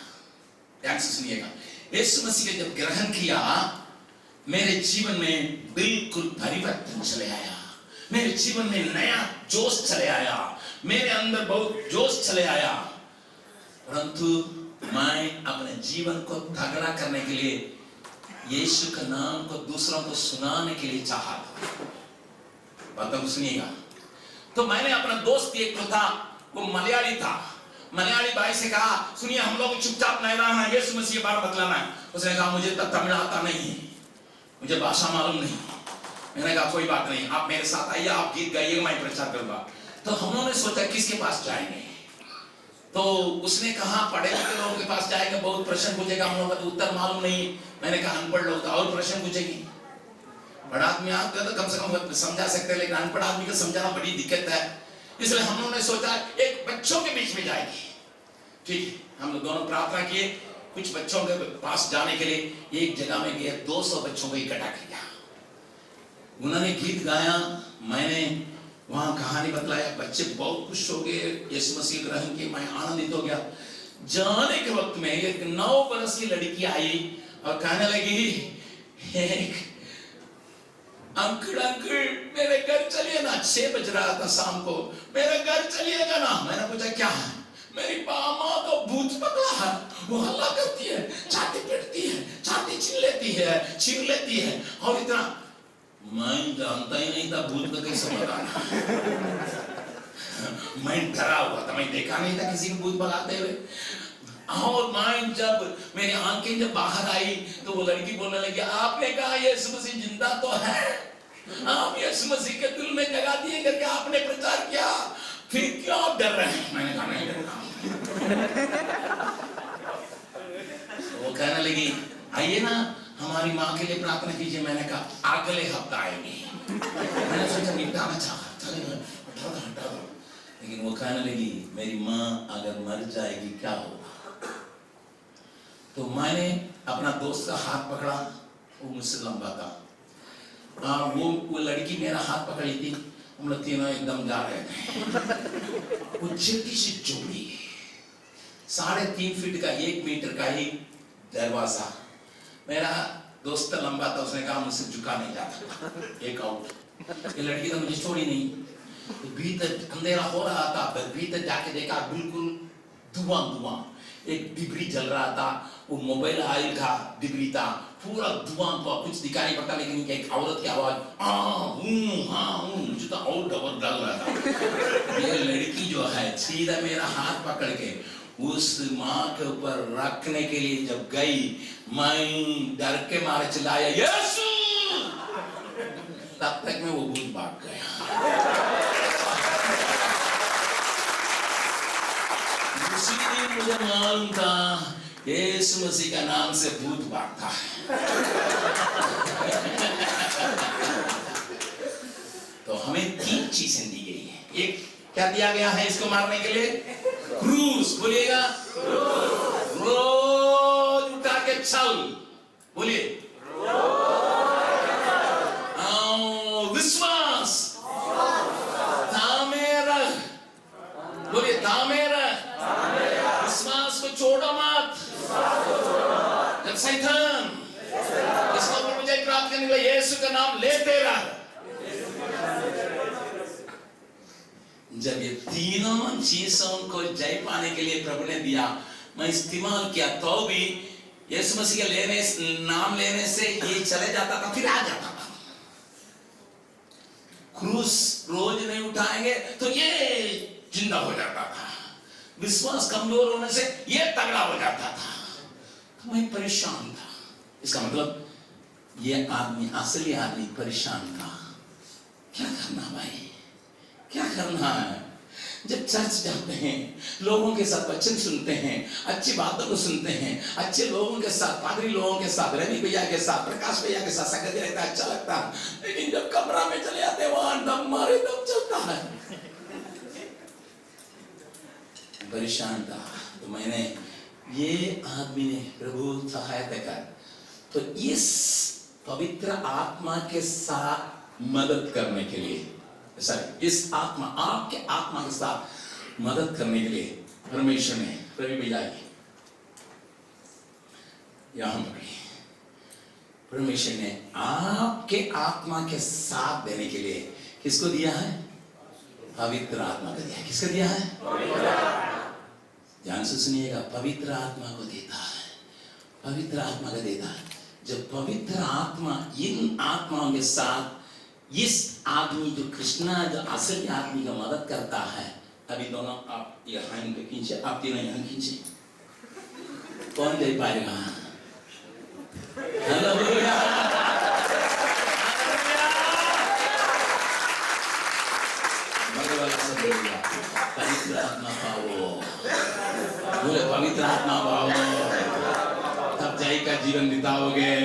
ध्यान से सुनिएगा। यीशु मसीह का जब ग्रहण किया, मेरे जीवन में बिल्कुल परिवर्तन चले आया, मेरे जीवन में नया जोश चले आया, मेरे अंदर बहुत जोश चले आया। परंतु मैं अपने जीवन को तगड़ा करने के लिए यीशु का नाम को दूसरों को सुनाने के लिए चाहा था। बातों को सुनिएगा। तो मैंने अपना दोस्त एक तो था, वो मलयाली था, मलयाली भाई से कहा सुनिए हम लोग चुपचाप नहीं रहना, यीशु मसीह बारे बतलाना है। उसने कहा मुझे तो तमिल आता नहीं है, मुझे भाषा मालूम नहीं। मैंने कहा कोई बात नहीं, आप मेरे साथ आइए, आप गीत गाइए, मैं प्रचार करूंगा। तो हम लोगों ने सोचा किसके पास जाएंगे। तो उसने कहा पढ़े लिखे लोगों के पास जाएंगे, बहुत प्रश्न पूछेगा, हम लोगों को उत्तर मालूम नहीं। मैंने कहा अनपढ़ लोग तो और प्रश्न पूछेगी, बड़ा आदमी आपका तो कम से कम समझा सकते हैं, लेकिन अनपढ़ आदमी को समझाना बड़ी दिक्कत है। इसलिए हम लोगों ने सोचा एक बच्चों के बीच में जाएगी। ठीक, हम लोग दोनों प्रार्थना किए कुछ बच्चों के पास जाने के लिए। एक जगह में गए, 200 बच्चों को इकट्ठा किया, उन्होंने गीत गाया, मैंने वहां कहानी बतलाया, बच्चे बहुत खुश हो गए, यीशु मसीह ग्रहण किए, मैं आनंदित हो गया। जाने के वक्त में एक 9 बरस की लड़की आई और कहने लगी, अंकल मेरे घर चलिए ना, 6 बज रहा था शाम को, मेरे घर चलिएगा ना। मैंने पूछा क्या है? मेरी माँ तो भूत पकड़ा है, वो हल्ला करती है, छाती पीटती है, छाती छीन लेती है और इतना। मैं जानता ही नहीं था भूत का कैसे भगाना। मैं डरा हुआ था, मैं देखा नहीं था किसी को भूत भगाते हुए। और मैं जब मेरी आंखें जब बाहर आई तो वो लड़की बोलने लगी, आपने कहा यीशु मसीह जिंदा तो है, आप यीशु मसीह के दिल में जगह दिए करके आपने प्रचार किया, फिर क्यों आप डर रहे हैं? मैंने कहा नहीं डर रहा। वो कहने लगी, आइए ना हमारी माँ के लिए प्रार्थना कीजिए। मैंने कहा अगले हफ्ता आएंगे। मैंने सोचा निपटाना चाहा, चलेगा हटा दो। लेकिन वो कहने लगी, मेरी माँ अगर मर जाएगी क्या होगा? तो मैंने अपना दोस्त का हाथ पकड़ा, वो मुझसे लंबा था, वो लड़की मेरा हाथ पकड़ी थी, हम लोग तीनों एकदम जा रहे थे। वो छोटी सी चोरी, 3.5 फीट का, 1 मीटर का ही दरवाजा। मेरा दोस्त लंबा था, उसने कहा मुझसे झुका नहीं जाता, एक आउट। ये लड़की तो मुझे छोड़ी नहीं। तो भीतर अंधेरा हो रहा था, पर भीतर जाके देखा बिल्कुल धुआं, एक डिबरी जल रहा था, वो मोबाइल ऑयल का डिबरी था, पूरा धुआं, कुछ दिखाई नहीं पड़ता, लेकिन एक औरत की आवाज मुझे तो और डर लग रहा था। ये लड़की जो है सीधा मेरा हाथ पकड़ के उस माँ के ऊपर रखने के लिए जब गई, मैं डर के मारे चिल्लाया यीशु, तब तक मैं वो भूत भाग गया। उसी दिन मुझे मालूम था यीशु मसीह का नाम से भूत भागता है। तो हमें 3 चीजें दी गई है। एक क्या दिया गया है इसको मारने के लिए? क्रूस। बोलिएगा रोज उठा के चल, बोलिए विश्वास थामे रख, बोलिए थामे रख, विश्वास को छोड़ो मत। जब शैतान इसका ऊपर विजय प्राप्त करने के लिए यीशु का नाम लेते रह। जब ये तीनों चीजों को जय पाने के लिए प्रभु ने दिया, मैं इस्तेमाल किया, तो भी यीशु मसीह के नाम लेने से ये चले जाता था, फिर आ जाता था। क्रूस रोज नहीं उठाएंगे तो ये जिंदा हो जाता था, विश्वास कमजोर होने से ये तगड़ा हो जाता था। तो मैं परेशान था। इसका मतलब ये आदमी, असली आदमी परेशान था। क्या करना भाई, क्या करना है? जब चर्च जाते हैं, लोगों के साथ वचन सुनते हैं, अच्छी बातों को सुनते हैं, अच्छे लोगों के साथ, पादरी लोगों के साथ, रवि भैया के साथ, प्रकाश भैया के साथ संगत रहता है, अच्छा लगता है। लेकिन जब कमरा में चले जाते हैं, वहां दम मारे दम चलता है। परेशान था। तो मैंने, ये आदमी ने प्रभु सहायता कर, तो इस पवित्र आत्मा के साथ मदद करने के लिए, इस आत्मा, आपके आत्मा के साथ मदद करने के लिए परमेश्वर ने, रवि भैया यहां पकड़ी, परमेश्वर ने आपके आत्मा के साथ देने के लिए किसको दिया है? पवित्र आत्मा को दिया। किसको दिया है? ध्यान से सुनिएगा, पवित्र आत्मा को देता है, पवित्र आत्मा को देता है। जब पवित्र आत्मा इन आत्माओं के साथ इस आदमी जो कृष्णा, जो असली आदमी का मदद करता है, अभी दोनों आप यहाँ इनके खींचे, आप तीनों यहाँ खींचे, कौन दे पाएगा? हालेलुया। वाला सब बोलेगा पवित्र आत्मा पाओ, बोले पवित्र आत्मा पाओ, तब जय का जीवन बिताओगे।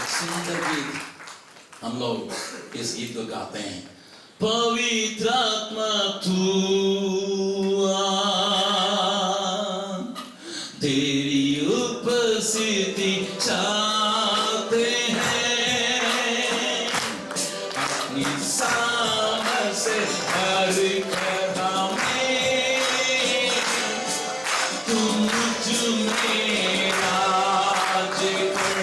सुंदर गीत हम लोग इस गीत को गाते हैं। पवित्र आत्मा तू आ, तेरी उपस्थिति चाहते हैं, अपनी सामर्थ से भर कर हमें तुम मुझ में राज कर।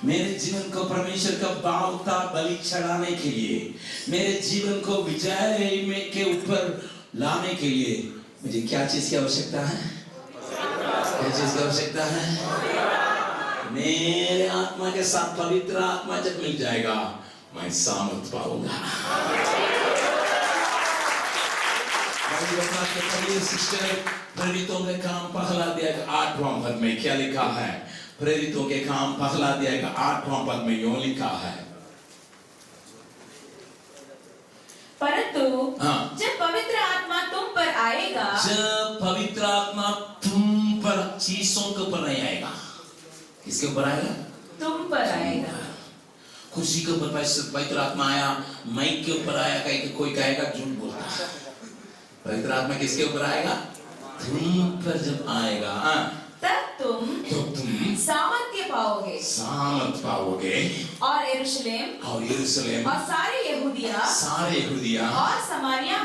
मेरे जीवन को परमेश्वर का भावता बलि चढ़ाने के लिए, मेरे जीवन को विजय में के ऊपर लाने के लिए मुझे क्या चीज की आवश्यकता है? क्या चीज की आवश्यकता है? मेरे आत्मा के साथ पवित्र आत्मा जब मिल जाएगा मैं सामर्थ पाऊंगा। सिस्टर प्रेरितों के काम पहला अध्याय 8वां पद में क्या लिखा है? प्रेरितों के काम पहला अध्याय 8वां पद में यूं लिखा है, परंतु जब पवित्र आत्मा तुम पर आएगा, जब पवित्र आत्मा तुम पर, चीजों के ऊपर नहीं आएगा, किसके ऊपर आएगा? तुम पर आएगा। खुशी के ऊपर पवित्र आत्मा आया, माइक के ऊपर आया, कोई कहेगा झूठ बोलता है। पवित्र आत्मा किसके ऊपर आएगा? तुम पर जब आएगा तब तुम सामर्थ्य पाओगे, सामर्थ पाओगे, और यरूशलेम और सारे यहूदिया और समारिया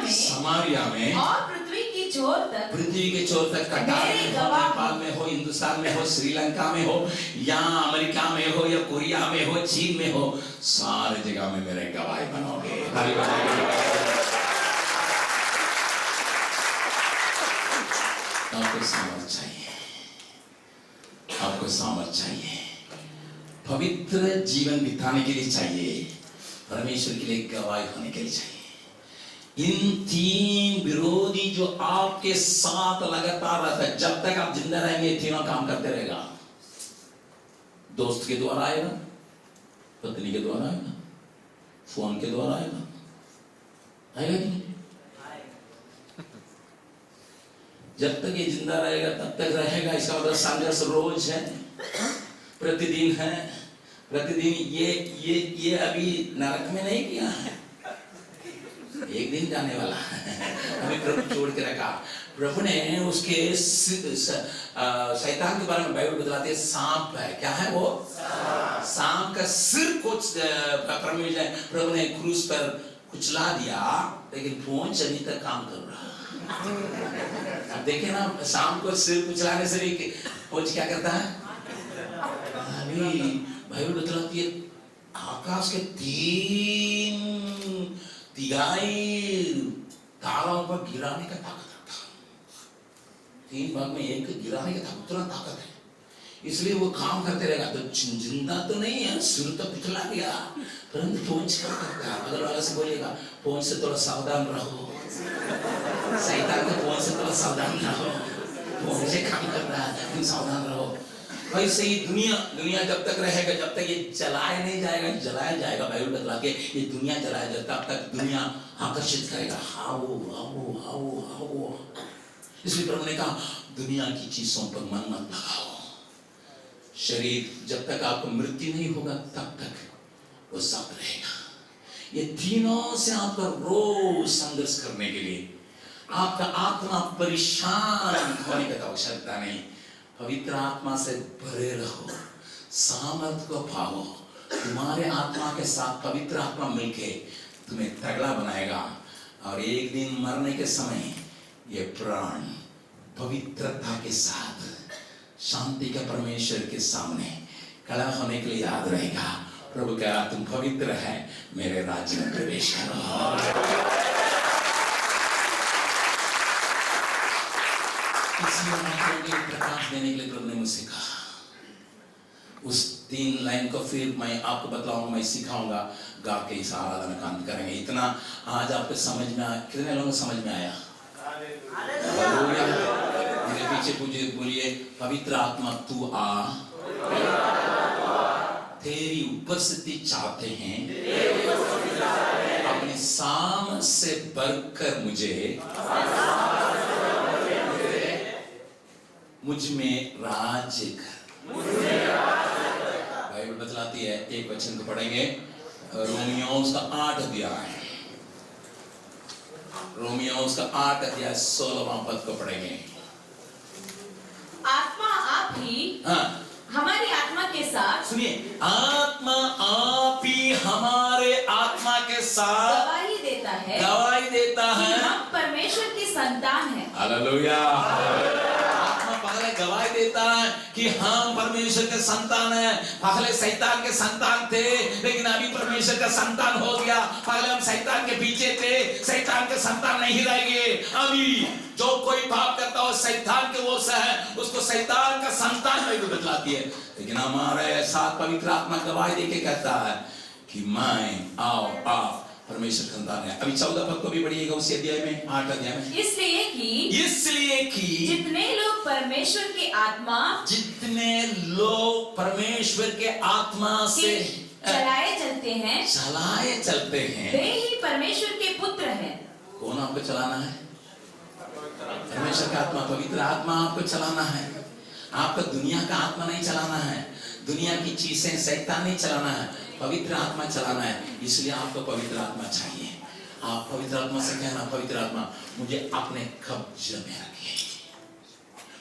में और पृथ्वी के छोर तक कटार में हो, नेपाल में हो, हिंदुस्तान में हो, श्रीलंका में हो, या अमेरिका में हो, या कोरिया में हो, चीन में हो, सारे जगह में मेरे गवाही बनोगे। आपको सामर्थ चाहिए, आपको सामर्थ चाहिए, पवित्र जीवन बिताने के लिए चाहिए, परमेश्वर के लिए गवाही होने के लिए चाहिए। इन तीन विरोधी जो आपके साथ लगातार रहता है, जब तक आप जिंदा रहेंगे तीनों काम करते रहेगा। दोस्त के द्वारा आएगा, पत्नी के द्वारा आएगा, फोन के द्वारा आएगा, आएगा कि नहीं? जब तक ये जिंदा रहेगा तब तक रहेगा। इसका मतलब संघर्ष रोज है, प्रतिदिन है, प्रतिदिन। ये अभी नरक में नहीं किया है, एक दिन जाने वाला है। हमें प्रभु छोड़ के रखा। प्रभु ने उसके शैतान के बारे में बाइबल बतलाते हैं, सांप है। क्या है वो? सांप का सिर को प्रभु ने क्रूस पर कुचला दिया, लेकिन पूंछ अभी तक काम कर रहा। अब देखे ना, शाम को सिर कुचलाने से भी पोंछ क्या करता है? अभी बाइबल बतलाती है आकाश के 3 तिहाई तारों पर गिराने का ताकत रखता है। 3 भाग में 1 गिराने का तुरंत ताकत है, इसलिए वो काम करते रहेगा। तो जिंदा तो नहीं है, सिर तो कुचला गया, परंतु पोंछ क्या करता है? अगर वाला से बोलेगा पोंछ से थोड़ा सावधान रहो, शैतान के पोंछ से थोड़ा सावधान रहो, पोंछ से काम कर रहा है, तुम सावधान रहो। वैसे ही दुनिया जब तक रहेगा, जब तक ये जलाया नहीं जाएगा, जलाया जाएगा। बाइबल बतला के ये दुनिया जलाया जाता, तब तक दुनिया आकर्षित करेगा, आओ आओ आओ आओ। इसलिए प्रभु ने कहा दुनिया की चीजों पर मन मत लगाओ। शरीर जब तक आपको मृत्यु नहीं होगा तब तक वो सब रहेगा। ये तीनों से आपका रोज संघर्ष करने के लिए आपका आत्मा परेशान होने की आवश्यकता नहीं। पवित्र आत्मा से भरे रहो, सामर्थ को पाओ। तुम्हारे आत्मा के साथ पवित्र आत्मा मिलके तुम्हें तगड़ा बनाएगा, और एक दिन मरने के समय ये प्राण पवित्रता के साथ शांति के परमेश्वर के सामने खड़ा होने के लिए याद रहेगा। प्रभु कहा तुम पवित्र है, मेरे राज्य में प्रवेश करो। प्रकाश देने के लिए प्रभु ने मुझसे कहा। उस 3 लाइन को फिर मैं आपको बतलाऊंगा, मैं सिखाऊंगा, गा के इस आराधना का अंत करेंगे। इतना आज आपको समझ में आया? कितने लोगों को समझ में आया? मेरे पीछे पूछे, बोलिए पवित्र आत्मा तू आ, तेरी उपस्थिति चाहते हैं, अपने साम से बढ़कर मुझे मुझ में राज्य कर। बाइबल बतलाती है, एक वचन को पढ़ेंगे, रोमियो उसका 8 अध्याय, रोमियो उसका 8 अध्याय 16वां पद को पढ़ेंगे। आत्मा आप ही हमारी आत्मा के साथ, सुनिए, आत्मा आप ही हमारे आत्मा के साथ गवाही देता है, गवाही देता कि है हम परमेश्वर की संतान हैं। हालेलुया। पहले गवाही देता है कि हम परमेश्वर के संतान हैं। पहले शैतान के संतान थे, लेकिन अभी परमेश्वर का संतान हो गया। पहले हम शैतान के पीछे थे, शैतान के संतान नहीं रहेंगे। अभी जो कोई पाप करता हो शैतान के वो से है, उसको शैतान का संतान में बतलाती है। लेकिन हमारे साथ पवित्र आत्मा गवाही देके कहता है कि मैं आओ आप परमेश्वर का संतान है। अभी 14 पद को भी पढ़िएगा उसी अध्याय में, 8 अध्याय में। इसलिए कि जितने लोग परमेश्वर के आत्मा के आत्मा से चलाए चलते हैं, वे ही परमेश्वर के पुत्र हैं। कौन आपको चलाना है? परमेश्वर का आत्मा, पवित्र आत्मा आपको चलाना है। आपको दुनिया का आत्मा नहीं चलाना है, दुनिया की चीजें शैतान नहीं चलाना है, पवित्र आत्मा चलाना है। इसलिए आपको पवित्र आत्मा चाहिए। आप पवित्र आत्मा से कहना, पवित्र आत्मा मुझे अपने कब्जे में रखिए,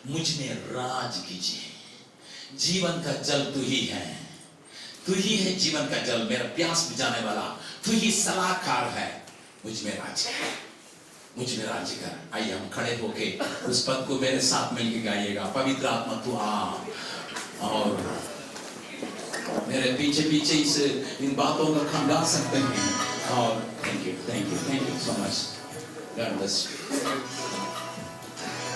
मुझ में राज कीजिए। जीवन का जल तू ही है, तू ही है जीवन का जल, मेरा प्यास बुझाने वाला, तू ही सलाहकार है। मुझ में राज कर, मुझ में राज्य कर। आइए हम खड़े होके उस पद को मेरे साथ मिलकर गाइएगा। पवित्र आत्मा तू आ, और मेरे पीछे पीछे इन बातों को खंगा सकते हैं। और thank you so much. God bless you.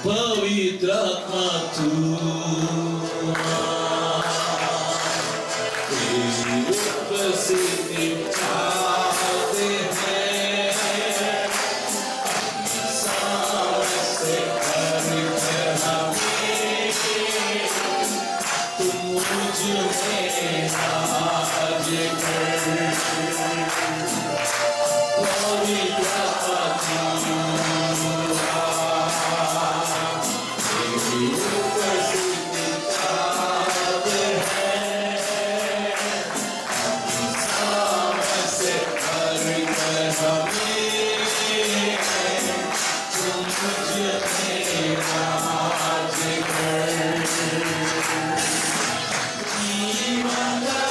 पवित्र आत्मा तू आ, तेरी उपस्थिति चाहते हैं, सामने खड़े हमें, तुम मुझ में राज कर। पवित्र आत्मा तेरी उपस्थिति चाहते हैं, सामने से खड़े हमें, तुम मुझ में राज कर। जीवन का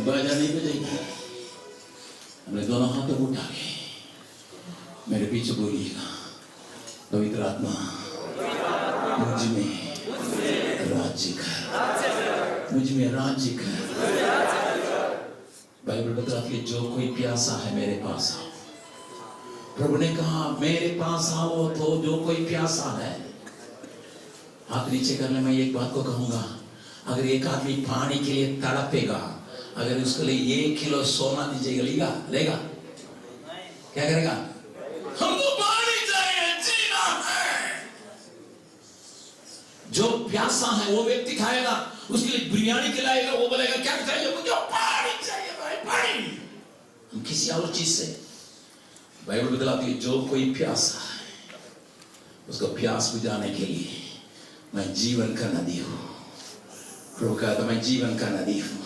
बाजा नहीं बजेगी। हमने दोनों हाथों को उठा के मेरे पीछे बोलिएगा, पवित्र आत्मा मुझ में राज्य कर, मुझ में राज्य कर। बाइबल बताती है जो कोई प्यासा है मेरे पास आओ। प्रभु ने कहा मेरे पास आओ तो जो कोई प्यासा है। हाथ नीचे करने में एक बात को कहूंगा, अगर एक आदमी पानी के लिए तड़पेगा, अगर उसके लिए 1 किलो सोना दीजिएगा लेगा? क्या करेगा? हमको पानी चाहिए, जीना है। जो प्यासा है वो व्यक्ति खाएगा, उसके लिए बिरयानी खिलाएगा, वो बोलेगा क्या चाहिए? मुझे पानी चाहिए भाई, पानी। हम किसी और चीज से, बाइबल बतलाती है जो कोई प्यासा है उसको प्यास बुझाने के लिए मैं जीवन का नदी हूं। प्रभु कहता मैं जीवन का नदी हूं,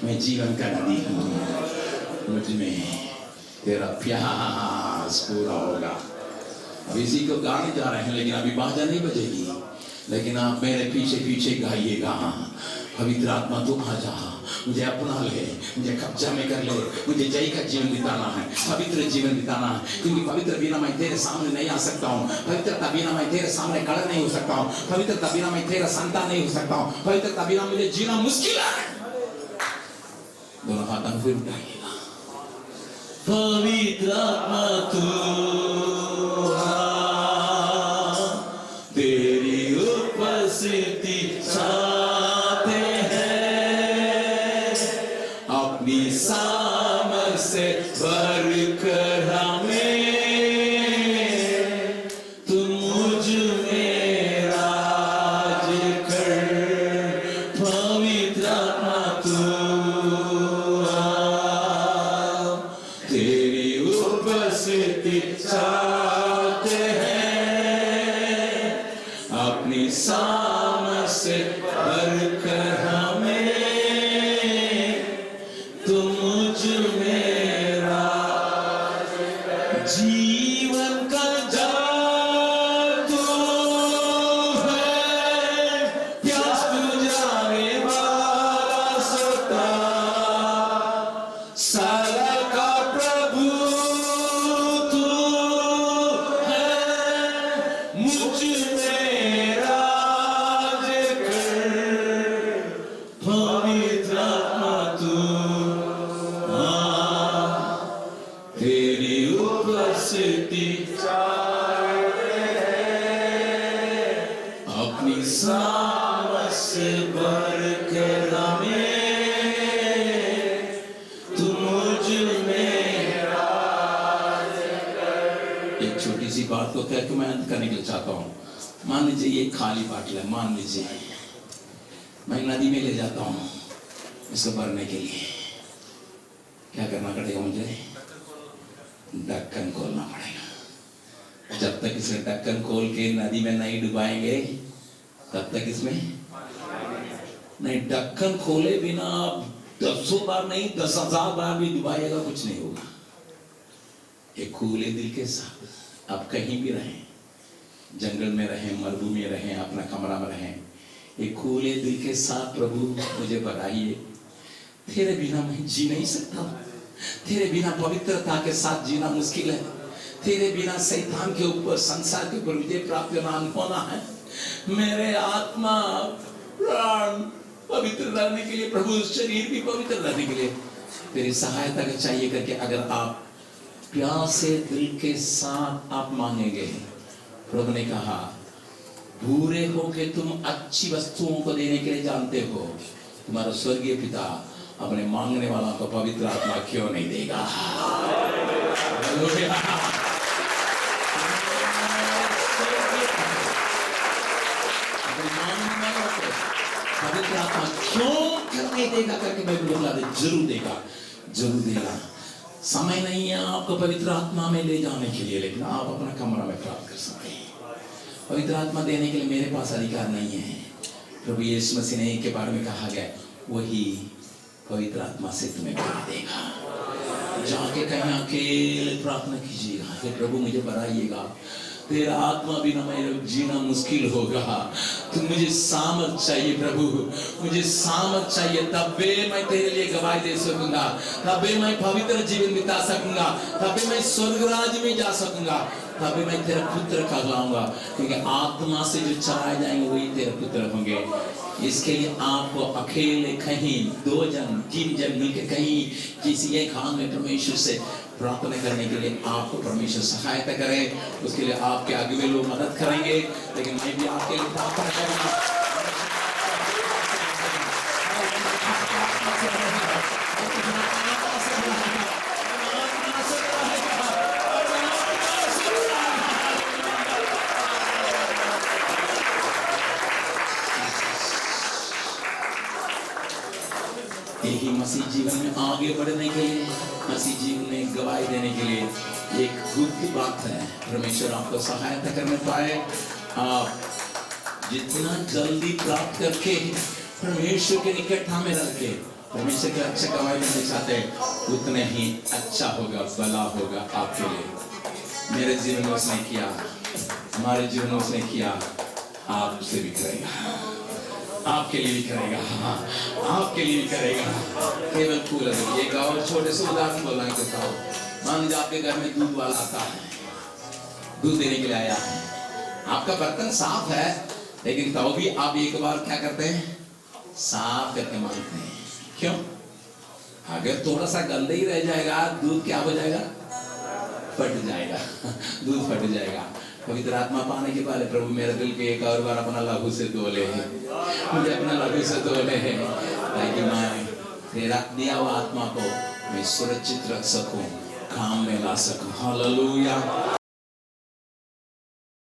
मैं जीवन का नदी हूं, मुझ में तेरा प्यास पूरा होगा। अब इसी को गाने जा रहे हैं, लेकिन अभी बाजा नहीं बजेगी, लेकिन आप मेरे पीछे पीछे गाइएगा, पवित्र आत्मा तू आ जा, मुझे अपना ले, मुझे कब्जा में कर ले, मुझे जय का जीवन बिताना है, पवित्र जीवन बिताना है। क्योंकि पवित्र बिना मैं तेरे सामने नहीं आ सकता हूँ, पवित्रता बिना मैं तेरे सामने खड़ा नहीं हो सकता हूँ, पवित्रता बिना मैं तेरा संतान नहीं हो सकता हूँ, पवित्रता बिना मुझे जीना मुश्किल है। दोनों हाथों फिर उठाइएगा। पवित्र आत्मा तू आ, तेरी उपस्थिति चाहते हैं, अपनी सामर्थ से भरकर हमें तुम मुझ में राज कर। पवित्र आत्मा तू आ, तेरी उपस्थिति चाहते हैं, अपनी सामर्थ से भरकर हमें तुम मुझ में राज कर। जीवन का जल तू है, प्यास बुझाने वाला सत्ता, सारा का प्रभु तू है, मुझ में राज कर। पवित्र आत्मा तू आ, तेरी उपस्थिति चाहते हैं, अपनी सामर्थ से भरकर हमें तू मुझ में राज कर। एक छोटी सी बात को कह के मैं अंत करने के लिए चाहता हूँ। मान लीजिए ये खाली बाटल है, मान लीजिए मैं नदी में ले जाता हूँ इसको भरने के लिए। क्या करना पड़ेगा मुझे? ढक्कन खोलना पड़ेगा। जब तक इसे ढक्कन खोल के नदी में नहीं डुबाएंगे तब तक इसमें नहीं। ढक्कन खोले बिना 10 बार नहीं 10,000 बार भी डुबाएगा कुछ नहीं होगा। एक खुले दिल के साथ आप कहीं भी रहें, जंगल में रहें, मरुभूमि में रहें, अपना कमरा में रहें, एक खुले दिल के साथ प्रभु मुझे बढ़ाइए। तेरे बिना मैं जी नहीं सकता, तेरे बिना पवित्रता के साथ जीना मुश्किल है, तेरे बिना शैतान के ऊपर, संसार के ऊपर विजय प्राप्त होना है। मेरे आत्मा प्राण पवित्र रहने के लिए, प्रभु शरीर भी पवित्र रहने के लिए तेरी सहायता के चाहिए करके अगर आप प्यासे दिल के साथ आप मांगेंगे, प्रभु ने कहा बुरे हो के तुम अच्छी वस्तुओं को देने के लिए जानते हो, तुम्हारा स्वर्गीय पिता अपने मांगने वाला को पवित्र आत्मा क्यों नहीं देगा? पवित्र आत्मा क्यों करने देगा करके मैं बोला जरूर देगा, जरूर देगा। समय नहीं है आपको पवित्र आत्मा में ले जाने के लिए, लेकिन आप अपना कमरा में प्राप्त कर सकते हैं। पवित्र आत्मा देने के लिए मेरे पास अधिकार नहीं है। प्रभु यीशु मसीह ने के बारे में कहा गया, वही पवित्र आत्मा से तुम्हें भर देगा। जाके कहीं अकेले प्रार्थना कीजिएगा कि प्रभु मुझे बढ़ाइएगा, तेरा आत्मा बिना मेरे जीना मुश्किल होगा। तो मुझे सामर्थ चाहिए प्रभु, मुझे सामर्थ चाहिए, तबे मैं तेरे लिए गवाही दे सकूंगा, तबे मैं पवित्र जीवन बिता सकूंगा, तबे मैं स्वर्ग राज्य में जा सकूंगा, तबे मैं तेरा पुत्र कहलाऊंगा, क्योंकि आत्मा से जो चलाए जाएंगे वही तेरे पुत्र होंगे। इसके लिए आपको अकेले कहीं 2 जन 3 जन मिलकर कहीं किसी एक हाथ में परमेश्वर से प्रार्थना करने के लिए आपको परमेश्वर सहायता करे, उसके लिए आपके आगे में लोग मदद करेंगे, लेकिन मैं भी आपके लिए प्रार्थना करूंगा। यही मसीह जीवन में आगे बढ़ने के लिए, मसीह जीवन में गवाही देने के लिए एक खुद की बात है। परमेश्वर आपको सहायता करने पाए, आप जितना जल्दी प्राप्त करके परमेश्वर के निकट में रह के परमेश्वर के अच्छा गवाही देना चाहते हैं, उतने ही अच्छा होगा, भला होगा आपके लिए। मेरे जीवन में उसने किया, हमारे जीवन में उसने किया, आपसे भी करेगा, आपके लिए भी करेगा, आपके लिए भी करेगा। केवल फूल एक और छोटे से उदाहरण बोलना चाहता हूँ। मान लीजिए आपके घर में दूध वाला आता है, दूध देने के लिए आया है, आपका बर्तन साफ है, लेकिन तो भी आप एक बार क्या करते हैं, साफ करके मांगते हैं। क्यों? अगर थोड़ा सा गंदा ही रह जाएगा, दूध क्या हो जाएगा, फट जाएगा, दूध फट जाएगा। पवित्र आत्मा पाने के बाद प्रभु मेरे दिल के एक और बार अपना लहू से धो ले, मुझे अपना लहू से धो ले, ताकि मैं तेरा दिया हुआ आत्मा को मैं सुरक्षित रख सकूं, काम में ला सकूं। हालेलुया।